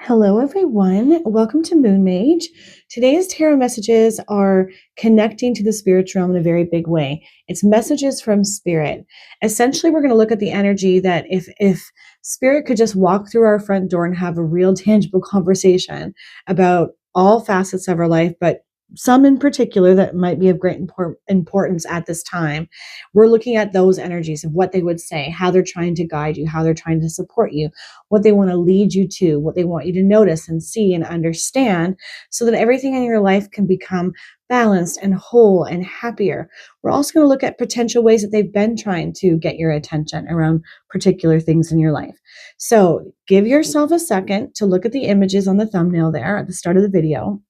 Hello, everyone. Welcome to Moon Mage. Today's tarot messages are connecting to the spiritual realm in a very big way. It's messages from spirit. Essentially, we're going to look at the energy that if spirit could just walk through our front door and have a real tangible conversation about all facets of our life, but some in particular that might be of great importance at this time. We're looking at those energies of what they would say, how they're trying to guide you, how they're trying to support you, what they want to lead you to, what they want you to notice and see and understand, so that everything in your life can become balanced and whole and happier. We're also going to look at potential ways that they've been trying to get your attention around particular things in your life. So give yourself a second to look at the images on the thumbnail there at the start of the video.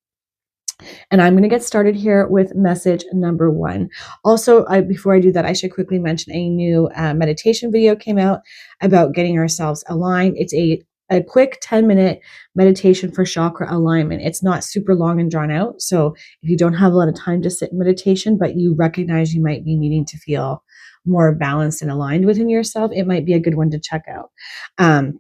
And I'm going to get started here with message number 1. Also, before I do that, I should quickly mention a new meditation video came out about getting ourselves aligned. It's a quick 10-minute meditation for chakra alignment. It's not super long and drawn out. So if you don't have a lot of time to sit in meditation, but you recognize you might be needing to feel more balanced and aligned within yourself, it might be a good one to check out.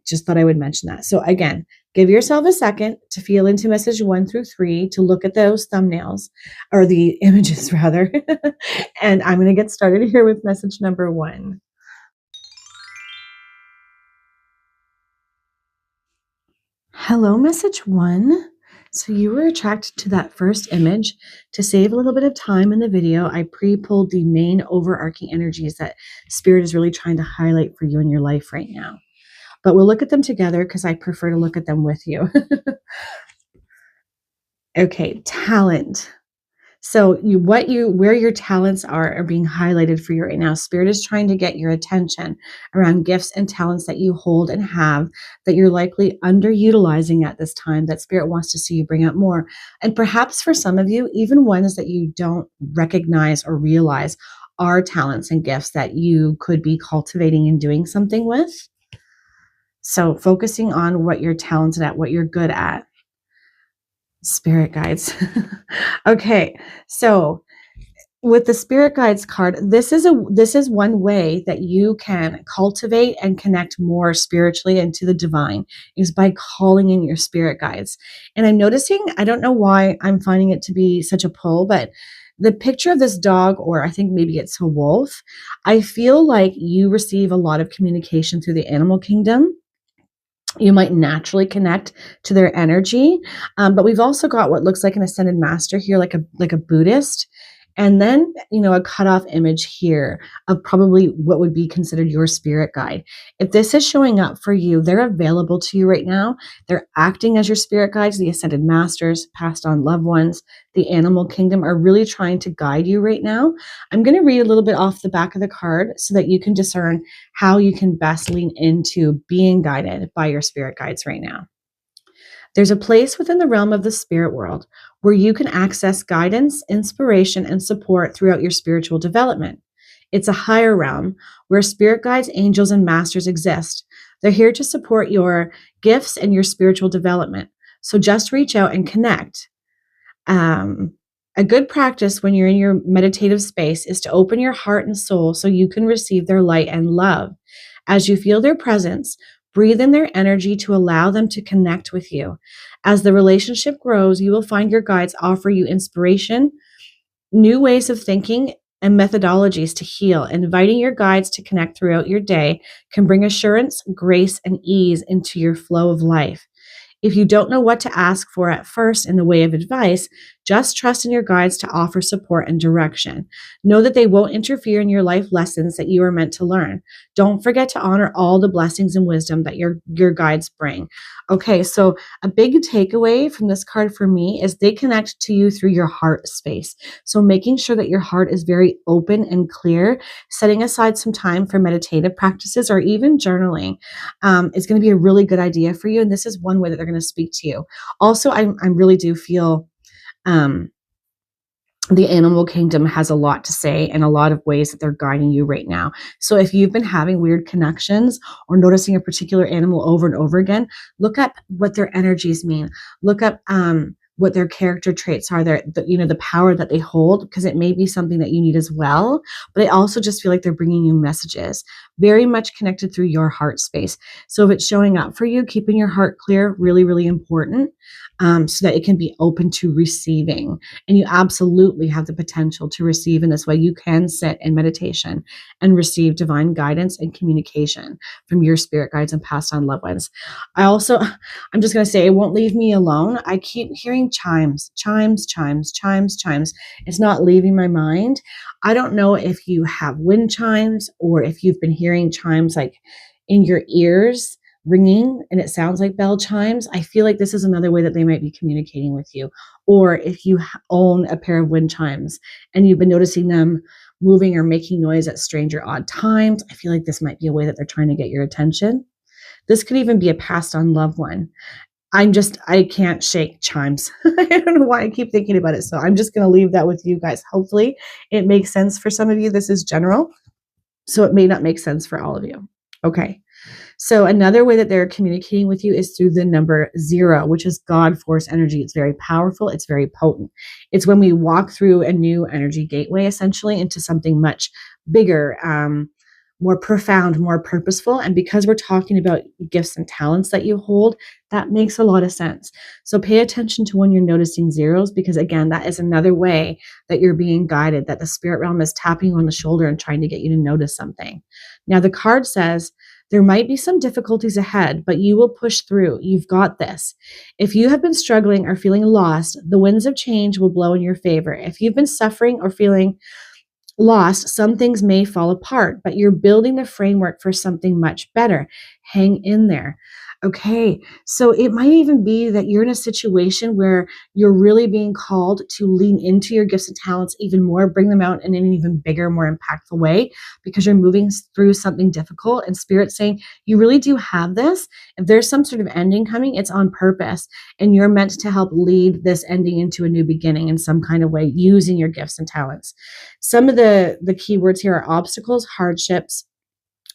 Just thought I would mention that. So again, give yourself a second to feel into message 1 through 3, to look at those thumbnails, or the images rather. And I'm going to get started here with message number 1. Hello, message 1. So you were attracted to that first image. To save a little bit of time in the video, I pre-pulled the main overarching energies that Spirit is really trying to highlight for you in your life right now. But we'll look at them together because I prefer to look at them with you. Okay, talent. So where your talents are being highlighted for you right now. Spirit is trying to get your attention around gifts and talents that you hold and have that you're likely underutilizing at this time, that Spirit wants to see you bring out more. And perhaps for some of you, even ones that you don't recognize or realize are talents and gifts that you could be cultivating and doing something with. So focusing on what you're talented at, what you're good at. Spirit guides. Okay, so with the Spirit Guides card, this is one way that you can cultivate and connect more spiritually into the divine, is by calling in your spirit guides. And I'm noticing, I don't know why I'm finding it to be such a pull, but the picture of this dog, or I think maybe it's a wolf, I feel like you receive a lot of communication through the animal kingdom. You might naturally connect to their energy. But we've also got what looks like an ascended master here, like a Buddhist. And then, a cutoff image here of probably what would be considered your spirit guide. If this is showing up for you, they're available to you right now. They're acting as your spirit guides. The ascended masters, passed on loved ones, the animal kingdom are really trying to guide you right now. I'm going to read a little bit off the back of the card so that you can discern how you can best lean into being guided by your spirit guides right now. There's a place within the realm of the spirit world where you can access guidance, inspiration, and support throughout your spiritual development. It's a higher realm where spirit guides, angels, and masters exist. They're here to support your gifts and your spiritual development. So just reach out and connect. A good practice when you're in your meditative space is to open your heart and soul so you can receive their light and love. As you feel their presence, breathe in their energy to allow them to connect with you. As the relationship grows, you will find your guides offer you inspiration, new ways of thinking, and methodologies to heal. Inviting your guides to connect throughout your day can bring assurance, grace, and ease into your flow of life. If you don't know what to ask for at first in the way of advice, just trust in your guides to offer support and direction. Know that they won't interfere in your life lessons that you are meant to learn. Don't forget to honor all the blessings and wisdom that your guides bring. Okay, so a big takeaway from this card for me is they connect to you through your heart space. So making sure that your heart is very open and clear, setting aside some time for meditative practices or even journaling is going to be a really good idea for you. And this is one way that they're going to speak to you. Also, I really do feel the animal kingdom has a lot to say and a lot of ways that they're guiding you right now. So if you've been having weird connections or noticing a particular animal over and over again, look up what their energies mean. Look up what their character traits are, the power that they hold, because it may be something that you need as well. But I also just feel like they're bringing you messages, very much connected through your heart space. So if it's showing up for you, keeping your heart clear, really, really important, so that it can be open to receiving. And you absolutely have the potential to receive in this way. You can sit in meditation and receive divine guidance and communication from your spirit guides and passed on loved ones. I'm just going to say, it won't leave me alone. I keep hearing chimes, chimes, chimes, chimes, chimes. It's not leaving my mind. I don't know if you have wind chimes or if you've been hearing chimes like in your ears ringing and it sounds like bell chimes. I feel like this is another way that they might be communicating with you. Or if you own a pair of wind chimes and you've been noticing them moving or making noise at strange or odd times, I feel like this might be a way that they're trying to get your attention. This could even be a passed on loved one. I can't shake chimes. I don't know why I keep thinking about it. So I'm just going to leave that with you guys. Hopefully it makes sense for some of you. This is general, so it may not make sense for all of you. Okay. So another way that they're communicating with you is through the number 0, which is God force energy. It's very powerful. It's very potent. It's when we walk through a new energy gateway, essentially, into something much bigger, more profound, more purposeful. And because we're talking about gifts and talents that you hold, that makes a lot of sense. So pay attention to when you're noticing zeros, because again, that is another way that you're being guided, that the spirit realm is tapping you on the shoulder and trying to get you to notice something. Now, the card says, there might be some difficulties ahead, but you will push through. You've got this. If you have been struggling or feeling lost, the winds of change will blow in your favor. If you've been suffering or feeling lost, some things may fall apart, but you're building the framework for something much better. Hang in there. Okay, so it might even be that you're in a situation where you're really being called to lean into your gifts and talents even more, bring them out in an even bigger, more impactful way, because you're moving through something difficult, and Spirit's saying, you really do have this. If there's some sort of ending coming, it's on purpose, and you're meant to help lead this ending into a new beginning in some kind of way using your gifts and talents. Some of the keywords here are obstacles, hardships,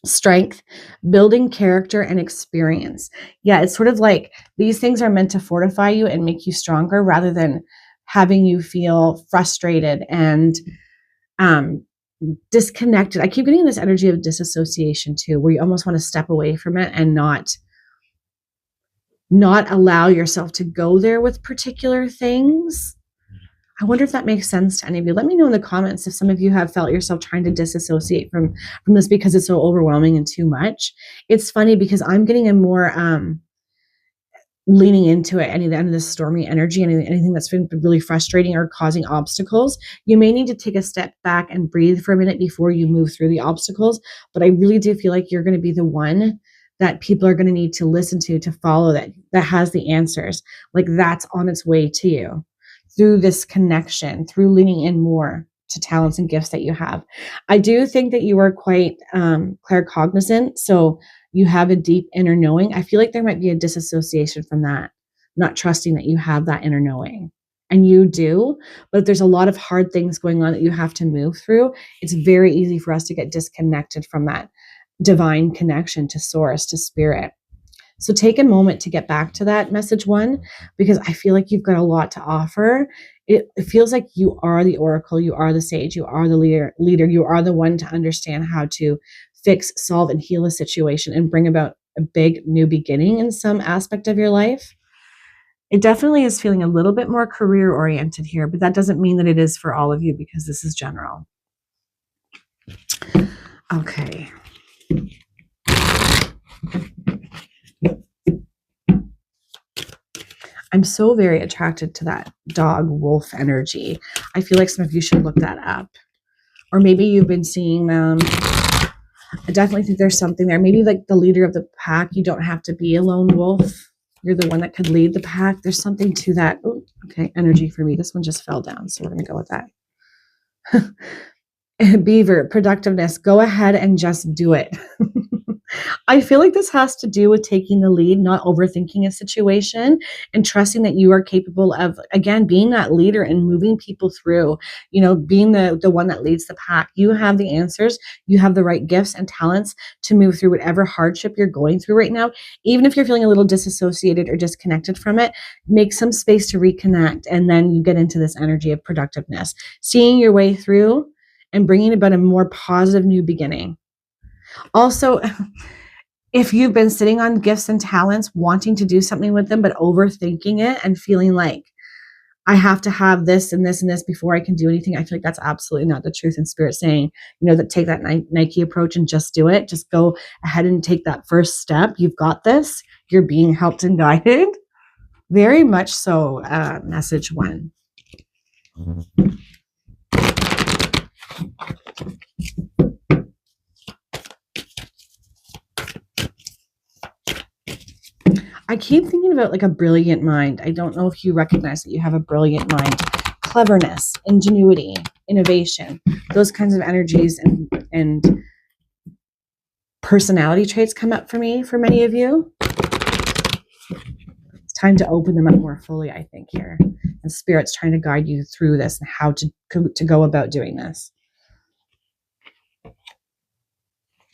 strength, building character, and experience. Yeah, it's sort of like these things are meant to fortify you and make you stronger rather than having you feel frustrated and disconnected. I keep getting this energy of disassociation too, where you almost want to step away from it and not allow yourself to go there with particular things. I wonder if that makes sense to any of you. Let me know in the comments if some of you have felt yourself trying to disassociate from this because it's so overwhelming and too much. It's funny because I'm getting a more leaning into it, any of this stormy energy, anything that's been really frustrating or causing obstacles. You may need to take a step back and breathe for a minute before you move through the obstacles. But I really do feel like you're going to be the one that people are going to need to listen to follow, that has the answers. Like that's on its way to you through this connection, through leaning in more to talents and gifts that you have. I do think that you are quite claircognizant. So you have a deep inner knowing. I feel like there might be a disassociation from that, not trusting that you have that inner knowing. And you do, but there's a lot of hard things going on that you have to move through. It's very easy for us to get disconnected from that divine connection to source, to spirit. So take a moment to get back to that message 1, because I feel like you've got a lot to offer. It feels like you are the oracle, you are the sage, you are the leader, you are the one to understand how to fix, solve, and heal a situation and bring about a big new beginning in some aspect of your life. It definitely is feeling a little bit more career oriented here, but that doesn't mean that it is for all of you because this is general. Okay. I'm so very attracted to that dog wolf energy. I feel like some of you should look that up. Or maybe you've been seeing them. I definitely think there's something there. Maybe like the leader of the pack. You don't have to be a lone wolf. You're the one that could lead the pack. There's something to that. Ooh, okay, energy for me. This one just fell down, so we're going to go with that. Beaver, productiveness. Go ahead and just do it. I feel like this has to do with taking the lead, not overthinking a situation, and trusting that you are capable of, again, being that leader and moving people through, being the one that leads the pack. You have the answers. You have the right gifts and talents to move through whatever hardship you're going through right now. Even if you're feeling a little disassociated or disconnected from it, make some space to reconnect. And then you get into this energy of productiveness, seeing your way through and bringing about a more positive new beginning. Also, if you've been sitting on gifts and talents, wanting to do something with them, but overthinking it and feeling like I have to have this and this and this before I can do anything, I feel like that's absolutely not the truth. And Spirit saying, that take that Nike approach and just do it. Just go ahead and take that first step. You've got this. You're being helped and guided. Very much so, message 1. I keep thinking about like a brilliant mind. I don't know if you recognize that you have a brilliant mind. Cleverness, ingenuity, innovation, those kinds of energies and personality traits come up for me, for many of you. It's time to open them up more fully, I think, here. And Spirit's trying to guide you through this and how to go about doing this.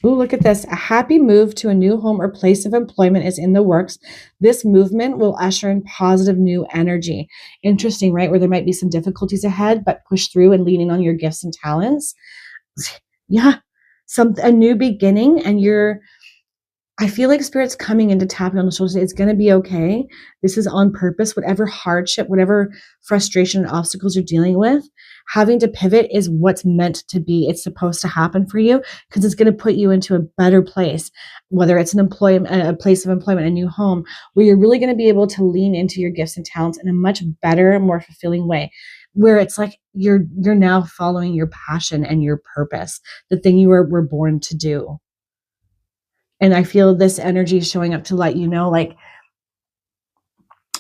Ooh, look at this. A happy move to a new home or place of employment is in the works. This movement will usher in positive new energy. Interesting, right? Where there might be some difficulties ahead, but push through and leaning on your gifts and talents. Yeah, a new beginning, and I feel like Spirit's coming in to tap you on the shoulder. It's going to be okay. This is on purpose. Whatever hardship, whatever frustration and obstacles you're dealing with, having to pivot is what's meant to be. It's supposed to happen for you because it's going to put you into a better place, whether it's a place of employment, a new home, where you're really going to be able to lean into your gifts and talents in a much better, more fulfilling way, where it's like you're now following your passion and your purpose, the thing you were born to do. And I feel this energy showing up to let you know, like,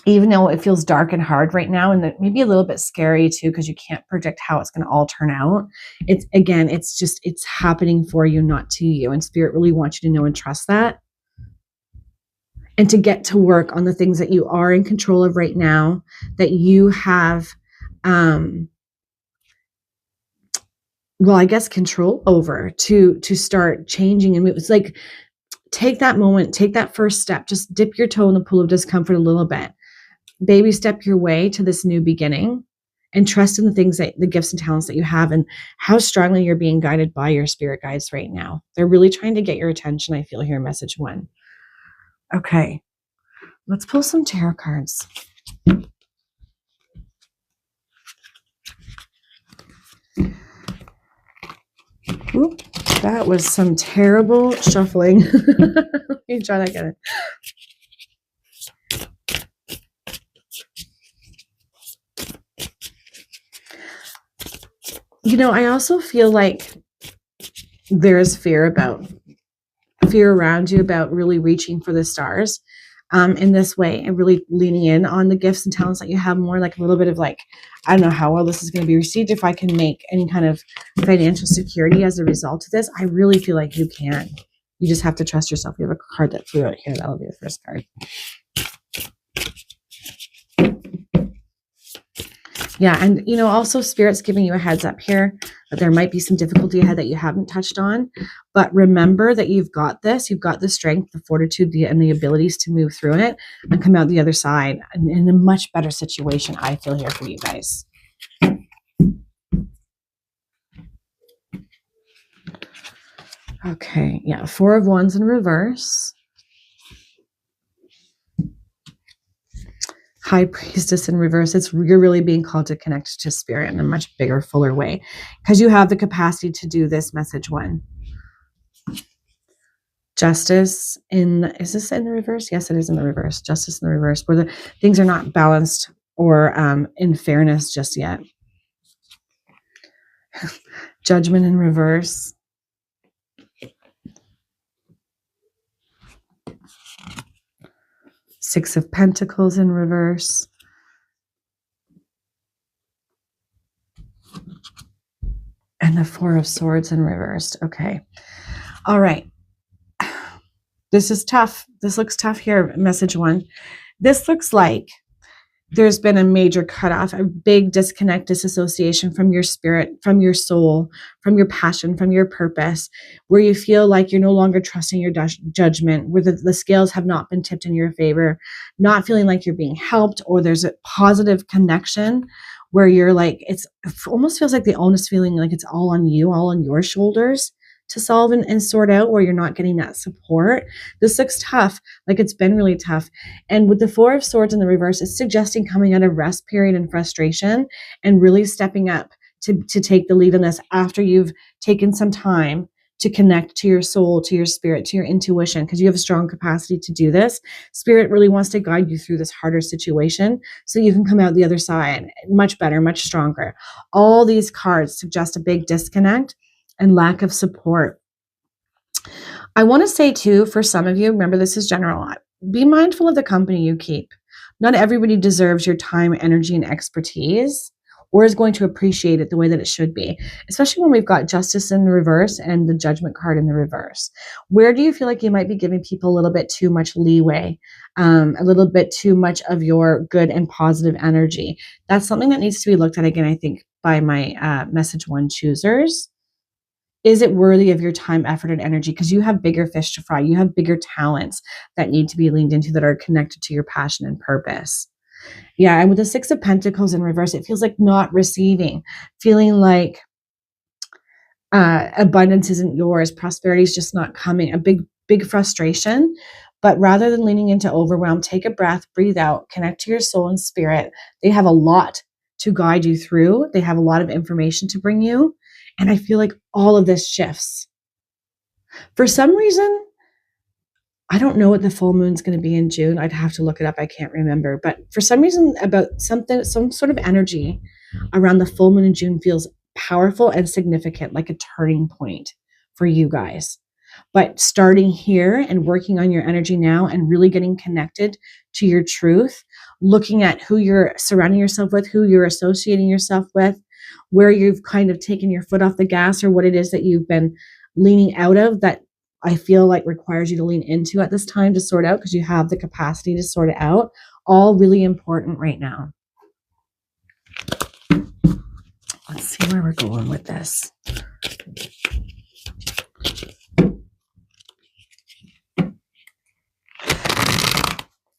even though it feels dark and hard right now, and maybe a little bit scary too, because you can't predict how it's going to all turn out. It's happening for you, not to you. And Spirit really wants you to know and trust that. And to get to work on the things that you are in control of right now, that you have, control over to start changing. And it's like, take that moment, take that first step, just dip your toe in the pool of discomfort a little bit. Baby step your way to this new beginning and trust in the gifts and talents that you have and how strongly you're being guided by your spirit guides right now. They're really trying to get your attention, I feel here, message 1. Okay, let's pull some tarot cards. Ooh, that was some terrible shuffling. Let me try that again. I also feel like there's fear around you about really reaching for the stars in this way and really leaning in on the gifts and talents that you have, more like a little bit of like, I don't know how well this is going to be received, if I can make any kind of financial security as a result of this. I really feel like you can. You just have to trust yourself. You have a card that flew out here. That'll be the first card. Yeah, and also Spirit's giving you a heads up here that there might be some difficulty ahead that you haven't touched on. But remember that you've got this. You've got the strength, the fortitude, and the abilities to move through it and come out the other side in a much better situation, I feel, here for you guys. Okay, yeah, 4 of Wands in reverse. High Priestess in reverse. You're really being called to connect to Spirit in a much bigger, fuller way because you have the capacity to do this, message 1. Justice is this in the reverse? Yes, it is in the reverse. Justice in the reverse, where the things are not balanced or in fairness just yet. Judgment in reverse. Six of Pentacles in reverse. And the 4 of Swords in reversed. Okay. All right. This is tough. This looks tough here, message 1. This looks like there's been a major cutoff, a big disconnect, disassociation from your spirit, from your soul, from your passion, from your purpose, where you feel like you're no longer trusting your judgment, where the scales have not been tipped in your favor, not feeling like you're being helped, or there's a positive connection where you're like, it almost feels like the onus feeling like it's all on you, all on your shoulders to solve and sort out, where you're not getting that support. This looks tough, like it's been really tough. And with the 4 of Swords in the reverse, it's suggesting coming out of rest period and frustration and really stepping up to take the lead on this after you've taken some time to connect to your soul, to your spirit, to your intuition, because you have a strong capacity to do this. Spirit really wants to guide you through this harder situation so you can come out the other side much better, much stronger. All these cards suggest a big disconnect and lack of support. I want to say too, for some of you, remember this is general, be mindful of the company you keep. Not everybody deserves your time, energy, and expertise, or is going to appreciate it the way that it should be, especially when we've got Justice in the reverse and the Judgment card in the reverse. Where do you feel like you might be giving people a little bit too much leeway, a little bit too much of your good and positive energy? That's something that needs to be looked at again, I think, by my message 1 choosers. Is it worthy of your time, effort, and energy? Because you have bigger fish to fry. You have bigger talents that need to be leaned into that are connected to your passion and purpose. Yeah, and with the 6 of Pentacles in reverse, it feels like not receiving, feeling like abundance isn't yours, prosperity is just not coming, a big frustration. But rather than leaning into overwhelm, take a breath, breathe out, connect to your soul and spirit. They have a lot to guide you through. They have a lot of information to bring you. And I feel like all of this shifts. For some reason, I don't know what the full moon's going to be in June. I'd have to look it up. I can't remember. But for some reason, about some sort of energy around the full moon in June feels powerful and significant, like a turning point for you guys. But starting here and working on your energy now and really getting connected to your truth, looking at who you're surrounding yourself with, who you're associating yourself with, where you've kind of taken your foot off the gas, or what it is that you've been leaning out of that I feel like requires you to lean into at this time to sort out, because you have the capacity to sort it out. All really important right now. Let's see where we're going with this.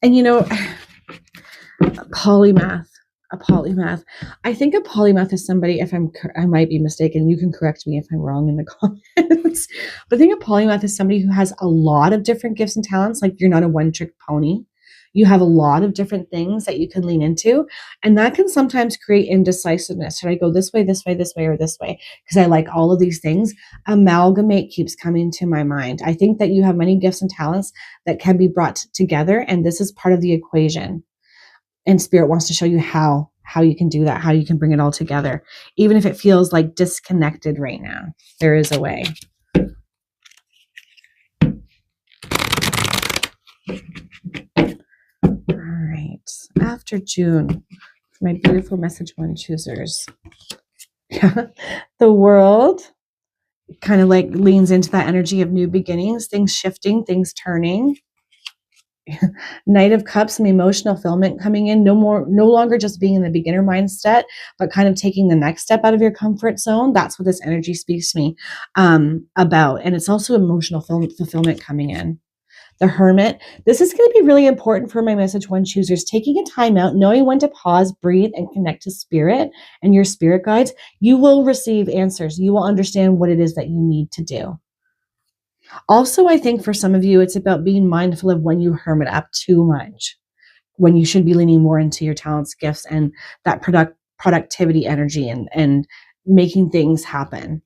And you know, a polymath. I think a polymath is somebody, if I might be mistaken, you can correct me if I'm wrong in the comments, but I think a polymath is somebody who has a lot of different gifts and talents. Like, you're not a one-trick pony. You have a lot of different things that you can lean into, and that can sometimes create indecisiveness. Should I go this way, this way, this way, or this way? Because I like all of these things. Amalgamate keeps coming to my mind. I think that you have many gifts and talents that can be brought together, and this is part of the equation. And Spirit wants to show you how you can do that, how you can bring it all together. Even if it feels like disconnected right now, there is a way. All right. After June, for my beautiful message 1 choosers. The World kind of like leans into that energy of new beginnings, things shifting, things turning. Knight of Cups, some emotional fulfillment coming in. No longer just being in the beginner mindset, but kind of taking the next step out of your comfort zone. That's what this energy speaks to me about. And it's also emotional fulfillment coming in. The Hermit. This is going to be really important for my message 1 choosers. Taking a time out, knowing when to pause, breathe, and connect to spirit and your spirit guides. You will receive answers. You will understand what it is that you need to do. Also, I think for some of you, it's about being mindful of when you hermit up too much, when you should be leaning more into your talents, gifts, and that productivity energy and making things happen.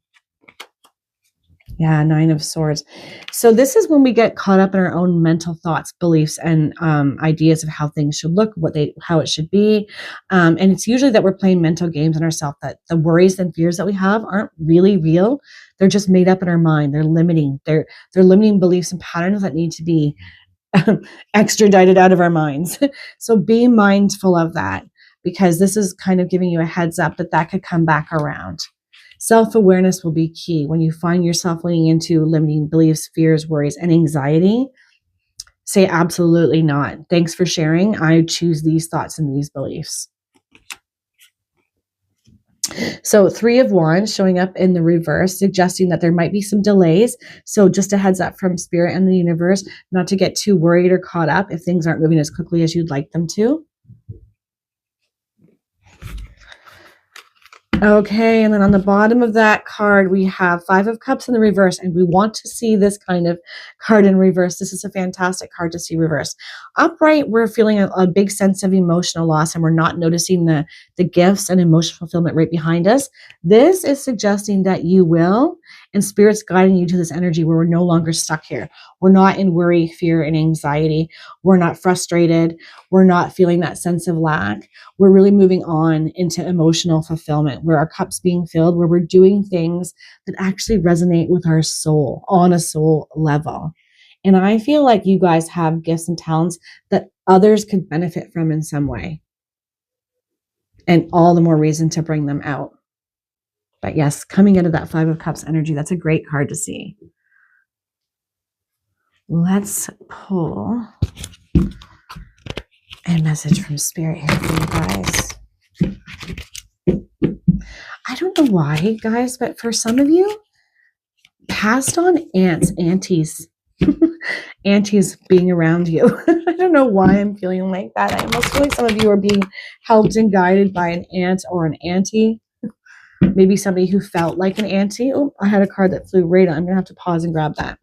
Yeah, 9 of Swords. So this is when we get caught up in our own mental thoughts, beliefs, and ideas of how things should look, how it should be. And it's usually that we're playing mental games on ourselves, that the worries and fears that we have aren't really real. They're just made up in our mind. They're limiting. They're limiting beliefs and patterns that need to be extradited out of our minds. So be mindful of that, because this is kind of giving you a heads up that could come back around. Self-awareness will be key when you find yourself leaning into limiting beliefs, fears, worries, and anxiety. say absolutely not. Thanks for sharing. I choose these thoughts and these beliefs. So 3 of Wands showing up in the reverse, suggesting that there might be some delays. So just a heads up from Spirit and the universe, not to get too worried or caught up if things aren't moving as quickly as you'd like them to. Okay, and then on the bottom of that card, we have 5 of Cups in the reverse, and we want to see this kind of card in reverse. This is a fantastic card to see reverse. Upright, we're feeling a big sense of emotional loss, and we're not noticing the gifts and emotional fulfillment right behind us. This is suggesting that you will, and Spirit's guiding you to this energy where we're no longer stuck here. We're not in worry, fear, and anxiety. We're not frustrated. We're not feeling that sense of lack. We're really moving on into emotional fulfillment, where our cup's being filled, where we're doing things that actually resonate with our soul on a soul level. And I feel like you guys have gifts and talents that others could benefit from in some way. And all the more reason to bring them out. But yes, coming into that 5 of Cups energy, that's a great card to see. Let's pull a message from Spirit here for you guys. I don't know why, guys, but for some of you, passed on aunties, aunties being around you. I don't know why I'm feeling like that. I almost feel like some of you are being helped and guided by an aunt or an auntie. Maybe somebody who felt like an auntie. Oh, I had a card that flew right on. I'm going to have to pause and grab that.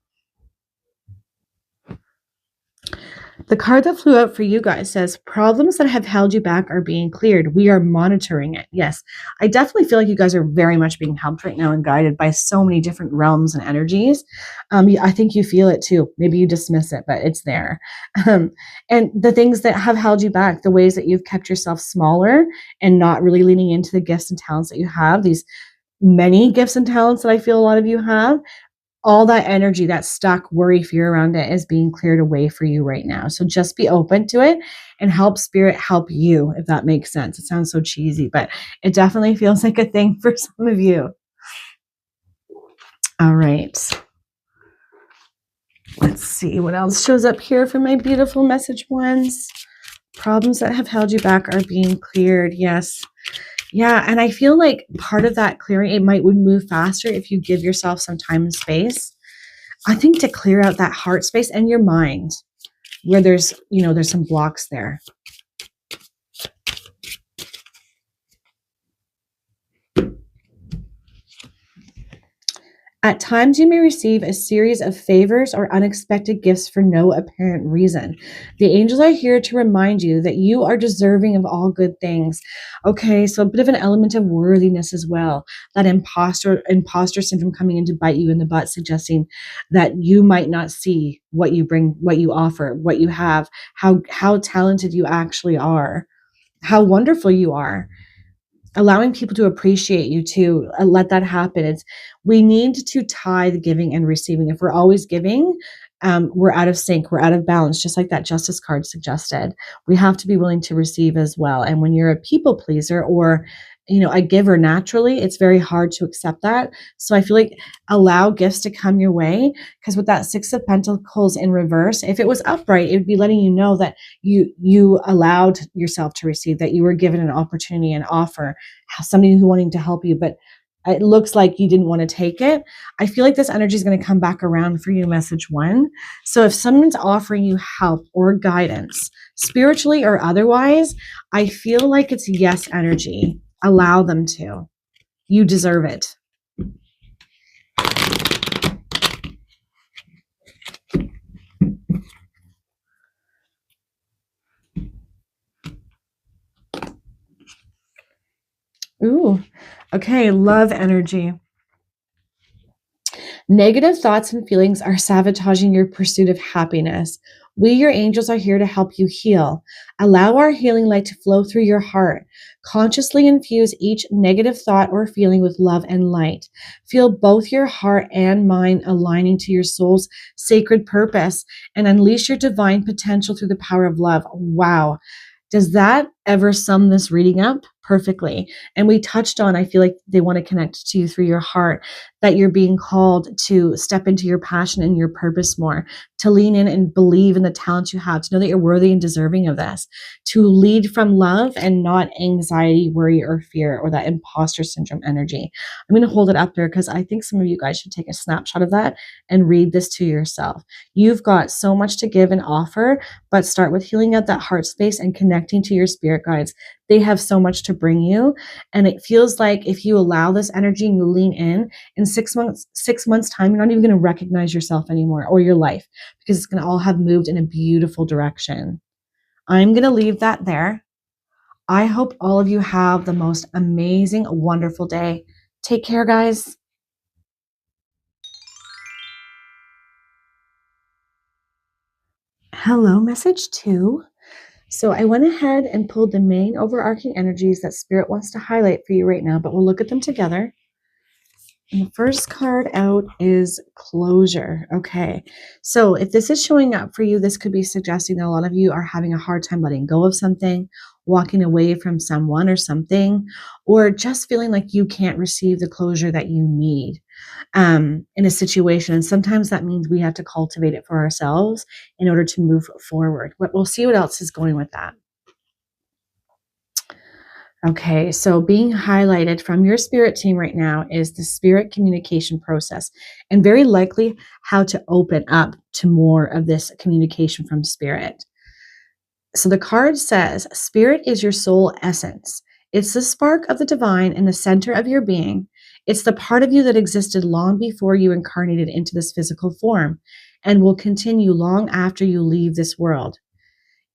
The card that flew out for you guys says, problems that have held you back are being cleared. We are monitoring it. Yes, I definitely feel like you guys are very much being helped right now and guided by so many different realms and energies. I think you feel it too. Maybe you dismiss it, but it's there. And the things that have held you back, the ways that you've kept yourself smaller and not really leaning into the gifts and talents that you have, these many gifts and talents that I feel a lot of you have, all that energy, that stuck worry, fear around it is being cleared away for you right now. So just be open to it and help Spirit help you, if that makes sense. It sounds so cheesy, but it definitely feels like a thing for some of you. All right. Let's see what else shows up here for my beautiful message ones. Problems that have held you back are being cleared. Yes. Yeah, and I feel like part of that clearing, it would move faster if you give yourself some time and space. I think to clear out that heart space and your mind where there's some blocks there. At times, you may receive a series of favors or unexpected gifts for no apparent reason. The angels are here to remind you that you are deserving of all good things. Okay, so a bit of an element of worthiness as well. That imposter syndrome coming in to bite you in the butt, suggesting that you might not see what you bring, what you offer, what you have, how talented you actually are, how wonderful you are. Allowing people to appreciate you too. Let that happen. We need to tie the giving and receiving. If we're always giving, we're out of sync. We're out of balance, just like that Justice card suggested. We have to be willing to receive as well. And when you're a people pleaser or a giver naturally, it's very hard to accept that. So I feel like allow gifts to come your way, because with that 6 of Pentacles in reverse, if it was upright, it would be letting you know that you allowed yourself to receive, that you were given an opportunity, an offer, somebody who wanting to help you, but it looks like you didn't want to take it. I feel like this energy is going to come back around for you, message 1. So if someone's offering you help or guidance, spiritually or otherwise, I feel like it's yes energy. Allow them to. You deserve it. Ooh, okay, love energy. Negative thoughts and feelings are sabotaging your pursuit of happiness. We, your angels, are here to help you heal. Allow our healing light to flow through your heart. Consciously infuse each negative thought or feeling with love and light. Feel both your heart and mind aligning to your soul's sacred purpose and unleash your divine potential through the power of love. Wow. Does that ever sum this reading up perfectly. And we touched on, I feel like they want to connect to you through your heart, that you're being called to step into your passion and your purpose more, to lean in and believe in the talents you have, to know that you're worthy and deserving of this, to lead from love and not anxiety, worry, or fear, or that imposter syndrome energy. I'm going to hold it up there because I think some of you guys should take a snapshot of that and read this to yourself. You've got so much to give and offer, but start with healing out that heart space and connecting to your spirit guides. They have so much to bring you. And it feels like if you allow this energy and you lean in 6 months time, you're not even going to recognize yourself anymore or your life, because it's going to all have moved in a beautiful direction. I'm going to leave that there. I hope all of you have the most amazing, wonderful day. Take care, guys. Hello, message 2. So I went ahead and pulled the main overarching energies that Spirit wants to highlight for you right now, but we'll look at them together. And the first card out is closure. Okay. So if this is showing up for you, this could be suggesting that a lot of you are having a hard time letting go of something, walking away from someone or something, or just feeling like you can't receive the closure that you need in a situation. And sometimes that means we have to cultivate it for ourselves in order to move forward. But we'll see what else is going with that. Okay, so being highlighted from your spirit team right now is the spirit communication process, and very likely how to open up to more of this communication from spirit. So the card says, Spirit is your soul essence. It's the spark of the divine in the center of your being. It's the part of you that existed long before you incarnated into this physical form and will continue long after you leave this world.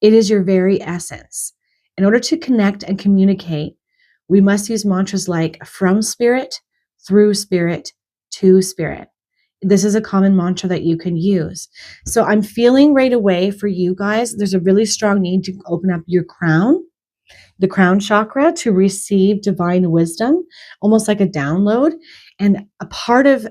It is your very essence. In order to connect and communicate, we must use mantras like from spirit, through spirit, to spirit. This is a common mantra that you can use. So I'm feeling right away for you guys, there's a really strong need to open up your crown, the crown chakra, to receive divine wisdom, almost like a download. And a part of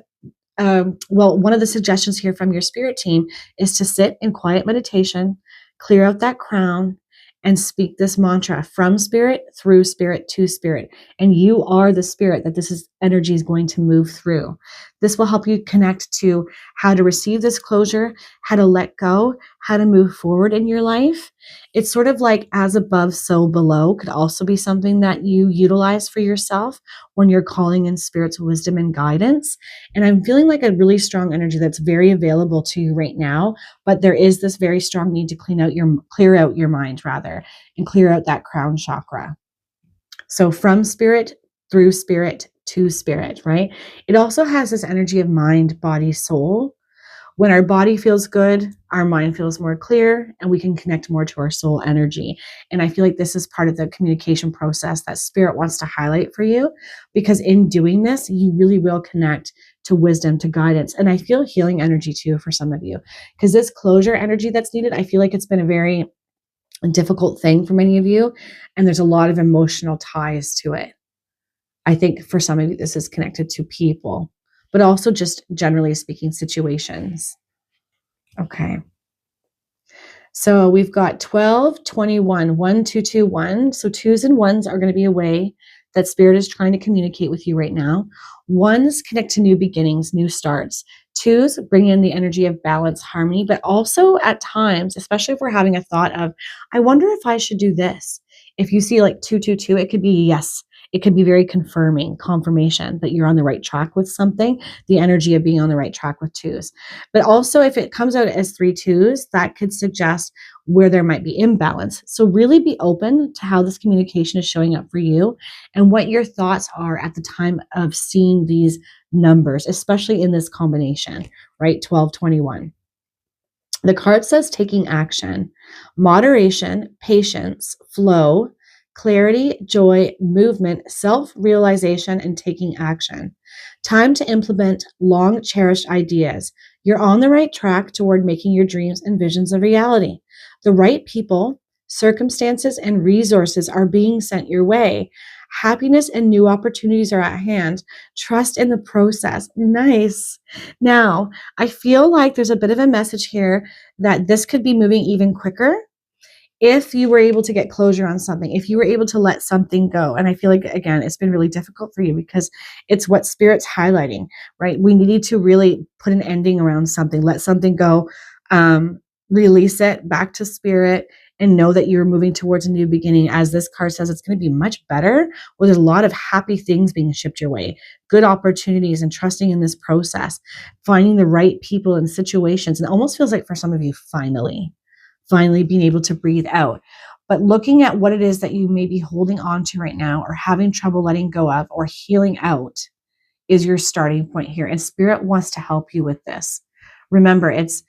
one of the suggestions here from your spirit team is to sit in quiet meditation, clear out that crown, and speak this mantra from spirit, through spirit, to spirit. And you are the spirit that energy is going to move through. This will help you connect to how to receive this closure, how to let go, how to move forward in your life. It's sort of like as above, so below could also be something that you utilize for yourself when you're calling in spirit's wisdom and guidance. And I'm feeling like a really strong energy that's very available to you right now, but there is this very strong need to clear out your mind rather, and clear out that crown chakra. So from spirit, through spirit, to spirit, right? It also has this energy of mind, body, soul. When our body feels good, our mind feels more clear, and we can connect more to our soul energy. And I feel like this is part of the communication process that spirit wants to highlight for you, because in doing this, you really will connect to wisdom, to guidance. And I feel healing energy too for some of you, because this closure energy that's needed, I feel like it's been a very difficult thing for many of you, and there's a lot of emotional ties to it. I think for some of you, this is connected to people, but also just generally speaking, situations. Okay. So we've got 12, 21, 1, 2, 2, 1. So twos and ones are going to be a way that spirit is trying to communicate with you right now. Ones connect to new beginnings, new starts. Twos bring in the energy of balance, harmony, but also at times, especially if we're having a thought of, I wonder if I should do this. If you see like 2, 2, 2, it could be yes. It could be very confirmation that you're on the right track with something, the energy of being on the right track with twos. But also if it comes out as 3 twos, that could suggest where there might be imbalance. So really be open to how this communication is showing up for you and what your thoughts are at the time of seeing these numbers, especially in this combination, right? 12, 21. The card says taking action, moderation, patience, flow, clarity, joy, movement, self-realization, and taking action. Time to implement long-cherished ideas. You're on the right track toward making your dreams and visions a reality. The right people, circumstances, and resources are being sent your way. Happiness and new opportunities are at hand. Trust in the process. Nice. Now, I feel like there's a bit of a message here that this could be moving even quicker. if you were able to get closure on something, if you were able to let something go, and I feel like, again, it's been really difficult for you because it's what Spirit's highlighting, right? We need to really put an ending around something, let something go, release it back to Spirit, and know that you're moving towards a new beginning. As this card says, it's going to be much better, where there's a lot of happy things being shipped your way, good opportunities, and trusting in this process, finding the right people and situations. And it almost feels like for some of you, finally being able to breathe out. But looking at what it is that you may be holding on to right now, or having trouble letting go of, or healing out, is your starting point here. And Spirit wants to help you with this. Remember, it's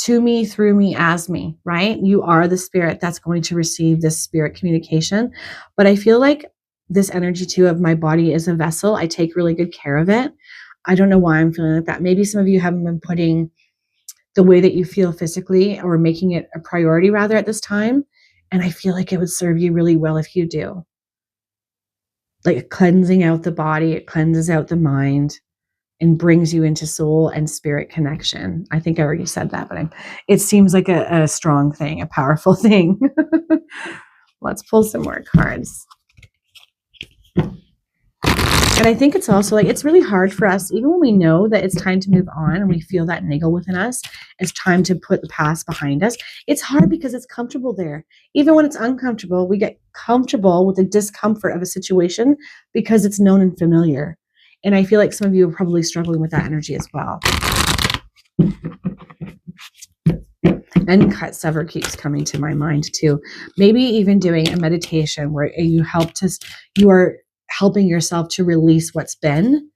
to me, through me, as me, right? You are the spirit that's going to receive this spirit communication. But I feel like this energy too of my body is a vessel. I take really good care of it. I don't know why I'm feeling like that. Maybe some of you haven't been putting the way that you feel physically, or making it a priority rather at this time. And I feel like it would serve you really well if you do. Like cleansing out the body, it cleanses out the mind and brings you into soul and spirit connection. I think I already said that, but it seems like a strong thing, a powerful thing. Let's pull some more cards. And I think it's also like, it's really hard for us, even when we know that it's time to move on and we feel that niggle within us, it's time to put the past behind us. It's hard because it's comfortable there. Even when it's uncomfortable, we get comfortable with the discomfort of a situation because it's known and familiar. And I feel like some of you are probably struggling with that energy as well. And cut sever keeps coming to my mind too. Maybe even doing a meditation where you are helping yourself to release what's been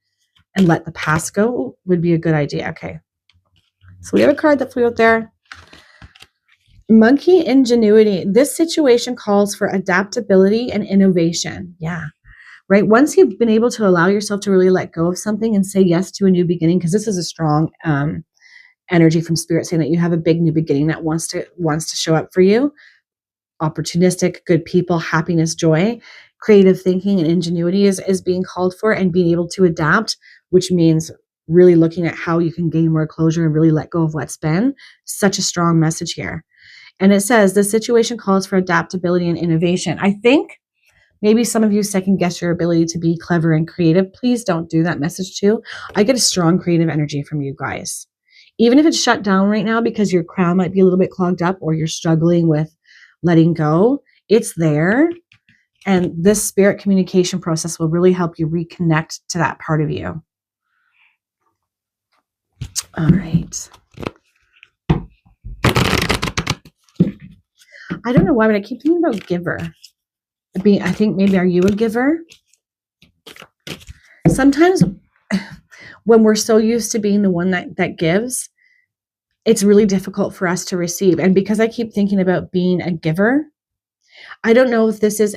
and let the past go would be a good idea. Okay. So we have a card that flew out there. Monkey ingenuity. This situation calls for adaptability and innovation. Yeah. Right. Once you've been able to allow yourself to really let go of something and say yes to a new beginning, because this is a strong energy from Spirit saying that you have a big new beginning that wants to show up for you. Opportunistic, good people, happiness, joy, creative thinking, and ingenuity is being called for, and being able to adapt, which means really looking at how you can gain more closure and really let go of what's been. Such a strong message here. And it says the situation calls for adaptability and innovation. I think maybe some of you second guess your ability to be clever and creative. Please don't do that message too. I get a strong creative energy from you guys. Even if it's shut down right now because your crown might be a little bit clogged up, or you're struggling with letting go, it's there. And this spirit communication process will really help you reconnect to that part of you. All right. I don't know why, but I keep thinking about giver. I think maybe, are you a giver? Sometimes when we're so used to being the one that gives, it's really difficult for us to receive. And because I keep thinking about being a giver, I don't know if this is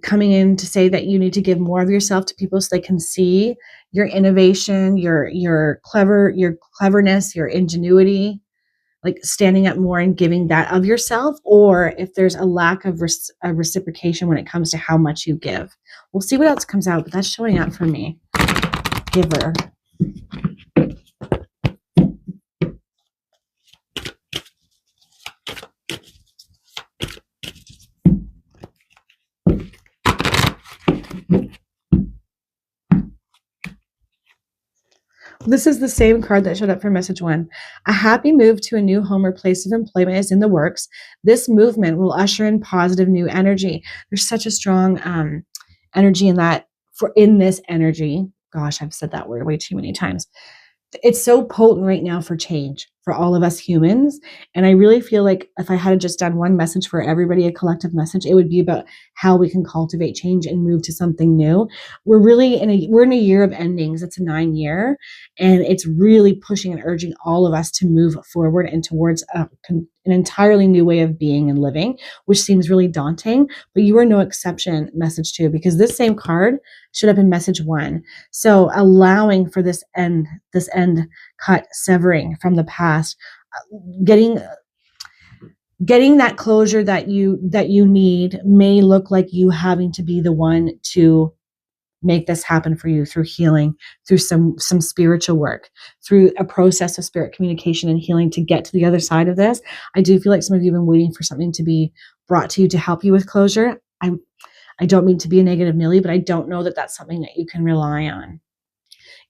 coming in to say that you need to give more of yourself to people so they can see your innovation, your cleverness, your ingenuity, like standing up more and giving that of yourself, or if there's a lack of reciprocation when it comes to how much you give. We'll see what else comes out, but that's showing up for me. Giver. This is the same card that showed up for message 1. A happy move to a new home or place of employment is in the works. This movement will usher in positive new energy. There's such a strong energy in this energy. Gosh, I've said that word way too many times. It's so potent right now for change for all of us humans. And I really feel like if I had just done one message for everybody, a collective message, it would be about how we can cultivate change and move to something new. We're in a year of endings. It's a 9-year, and it's really pushing and urging all of us to move forward and towards an entirely new way of being and living, which seems really daunting, but you are no exception, message 2, because this same card showed up in message 1. So allowing for this end cut, severing from the past, getting that closure that you need may look like you having to be the one to make this happen for you through healing, through some spiritual work, through a process of spirit communication and healing to get to the other side of this. I do feel like some of you have been waiting for something to be brought to you to help you with closure. I don't mean to be a negative Nelly, but I don't know that that's something that you can rely on.